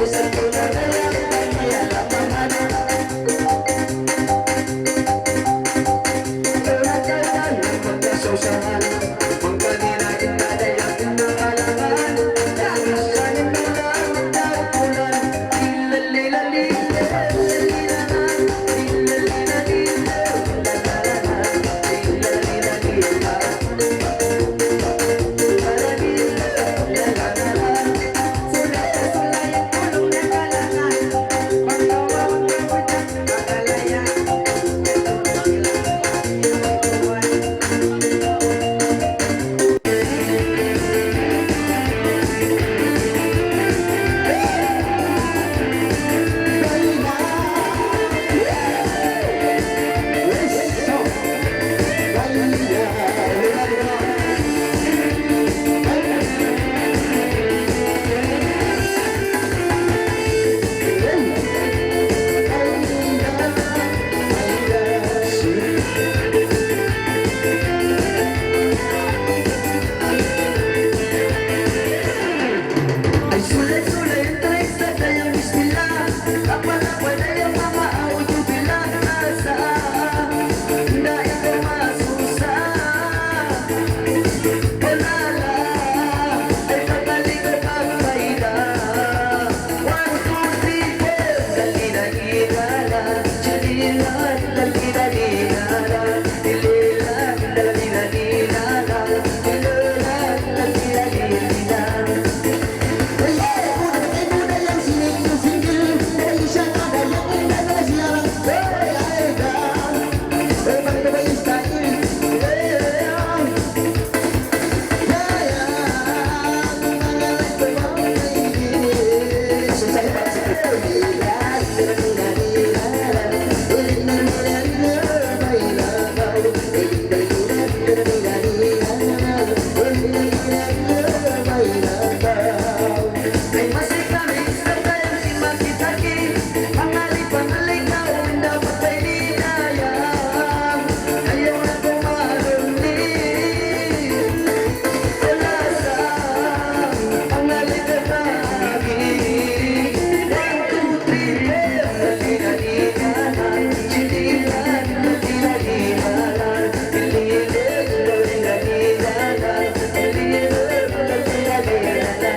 Isa tingog kaliyalagawan. Terhadap magkasusahan, magkaninain na dayak ng alangan. Nakasanin na lang naupulan. Ilalilali, ay sulit-sulit tayo sa dayang bismillah. Kapal-kapal na yung mga audio bilang nasa na ikaw masusa. Kalala ay pagaling at magpaida. 1, 2, 3, 4 Dalina-gidala, chalilan, dalina-dinala, dililan, dalina-dinala, dililan, dalina-dinala. Ay masih kami sa tayong imakitaki. Pangalit-pangalit na dapat ay linayang. Ayaw na kumarinig. Wala sa pangalit at pag-ibig. 1, 2, 3, 4 Dalina-dinala, chililan, dalina-dinala, dililit, dalina-dinala, dililit, dalina-dinala.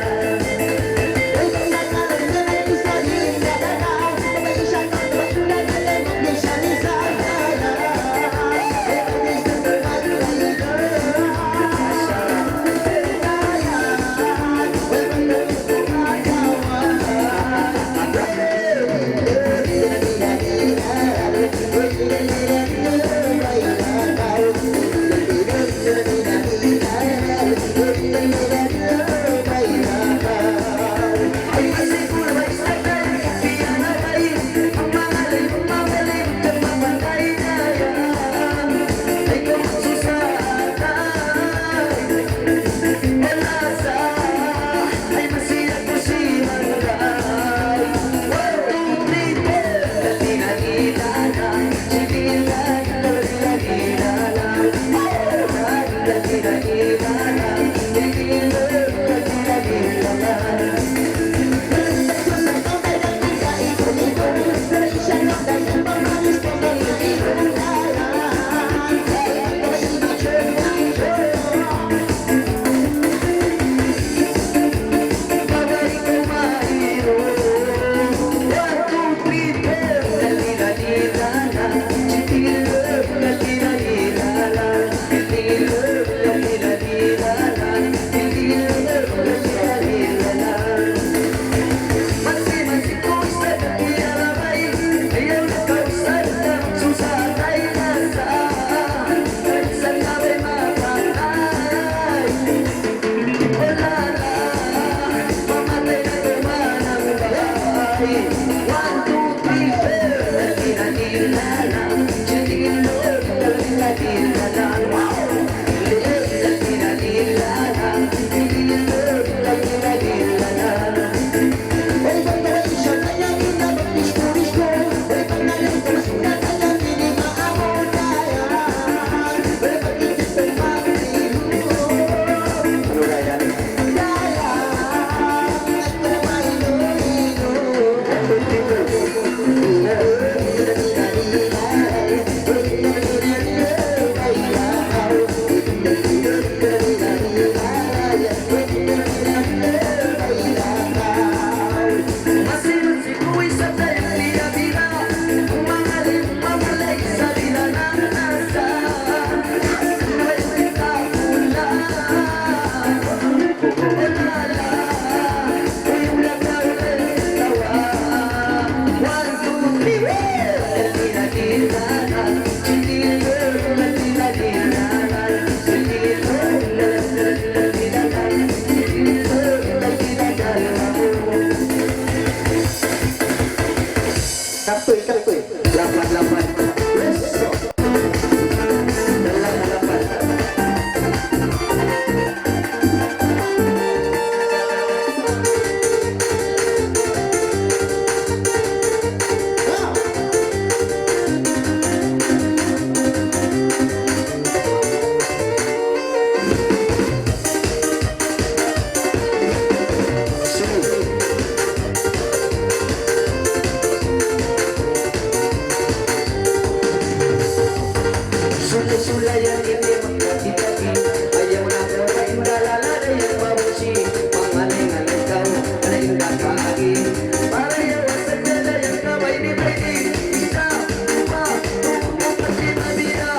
Ay masiguro ay sa tayo, pinanabay, ang magaling, magaling, kang mamatay na yan. Ay kung magsusatay, malasa, ay masiyag mo si Hangay. 1, 2, 3, 4 Dalina-dinala, chililan, dalina-dinala, dalina-dinala, dililit, dalina-dinala. Bagay kumairo. 1, 2, 3, 4 Dalina-dinala, chililan, dalina-dinala, dililit, dalina-dinala, dililit, dalina-dinala. Masih-masih ko sa ialabay, ayaw na kausan na susatay na sa sa kabay mapatay. Wala na, mamatay na tumanang bahay. 1, 2, 3, 4 Dalina-dinala, chililan, dalina-dinala, dililit, dalina-dinala, dililit, dalina-dinala. Ay, ganda, isa kaya kita mag-disco-disco. Kapoy. Lapan. Let's go. Lapan. Sulay-sulay yang ini mengkaki-kaki. Ayaw na ko kayo lalala yang mabusi. Pangaling-aling kau, ada indah kaki. Para yawan saja yang kamay ni Brady. Isa, dua, pasti mabira.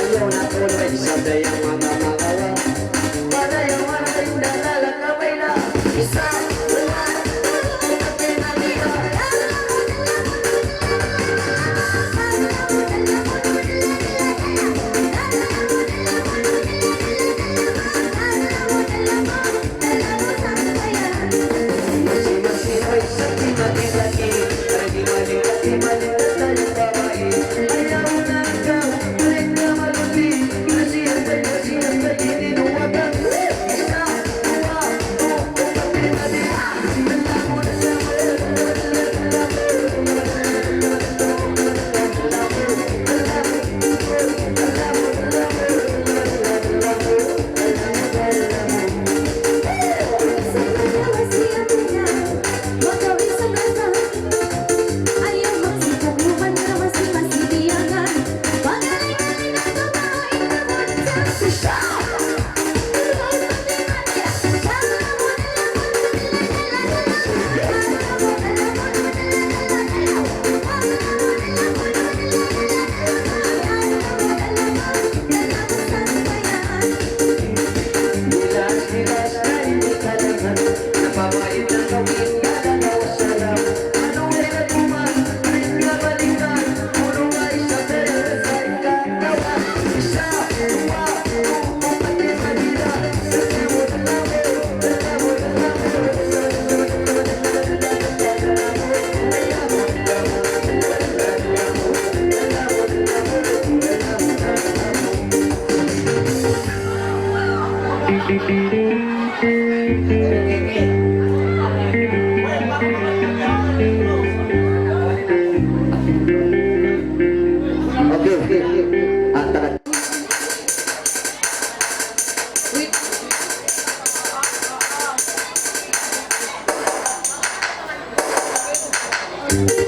Ayaw na ko na isabay ang mga makawa. Para yawan kayo lalala kamay na. Isa, dua, pati mabira. Masih-masih sakti mati lagi. Para di mali tayo babae. Ayaw na ikaw, balik na maluti. Kasihan tayo, hindi nuwagan. Isa, dua, pati mabira. Bilas-bilas na hindi kalangan. Napapait ng gawin nga na nawasalam. Anong meron mo man, rin ka balikan. Puro ay sa pera sa ikatawa. Isa, dua, pati mabira. Okay. Antaran. Thank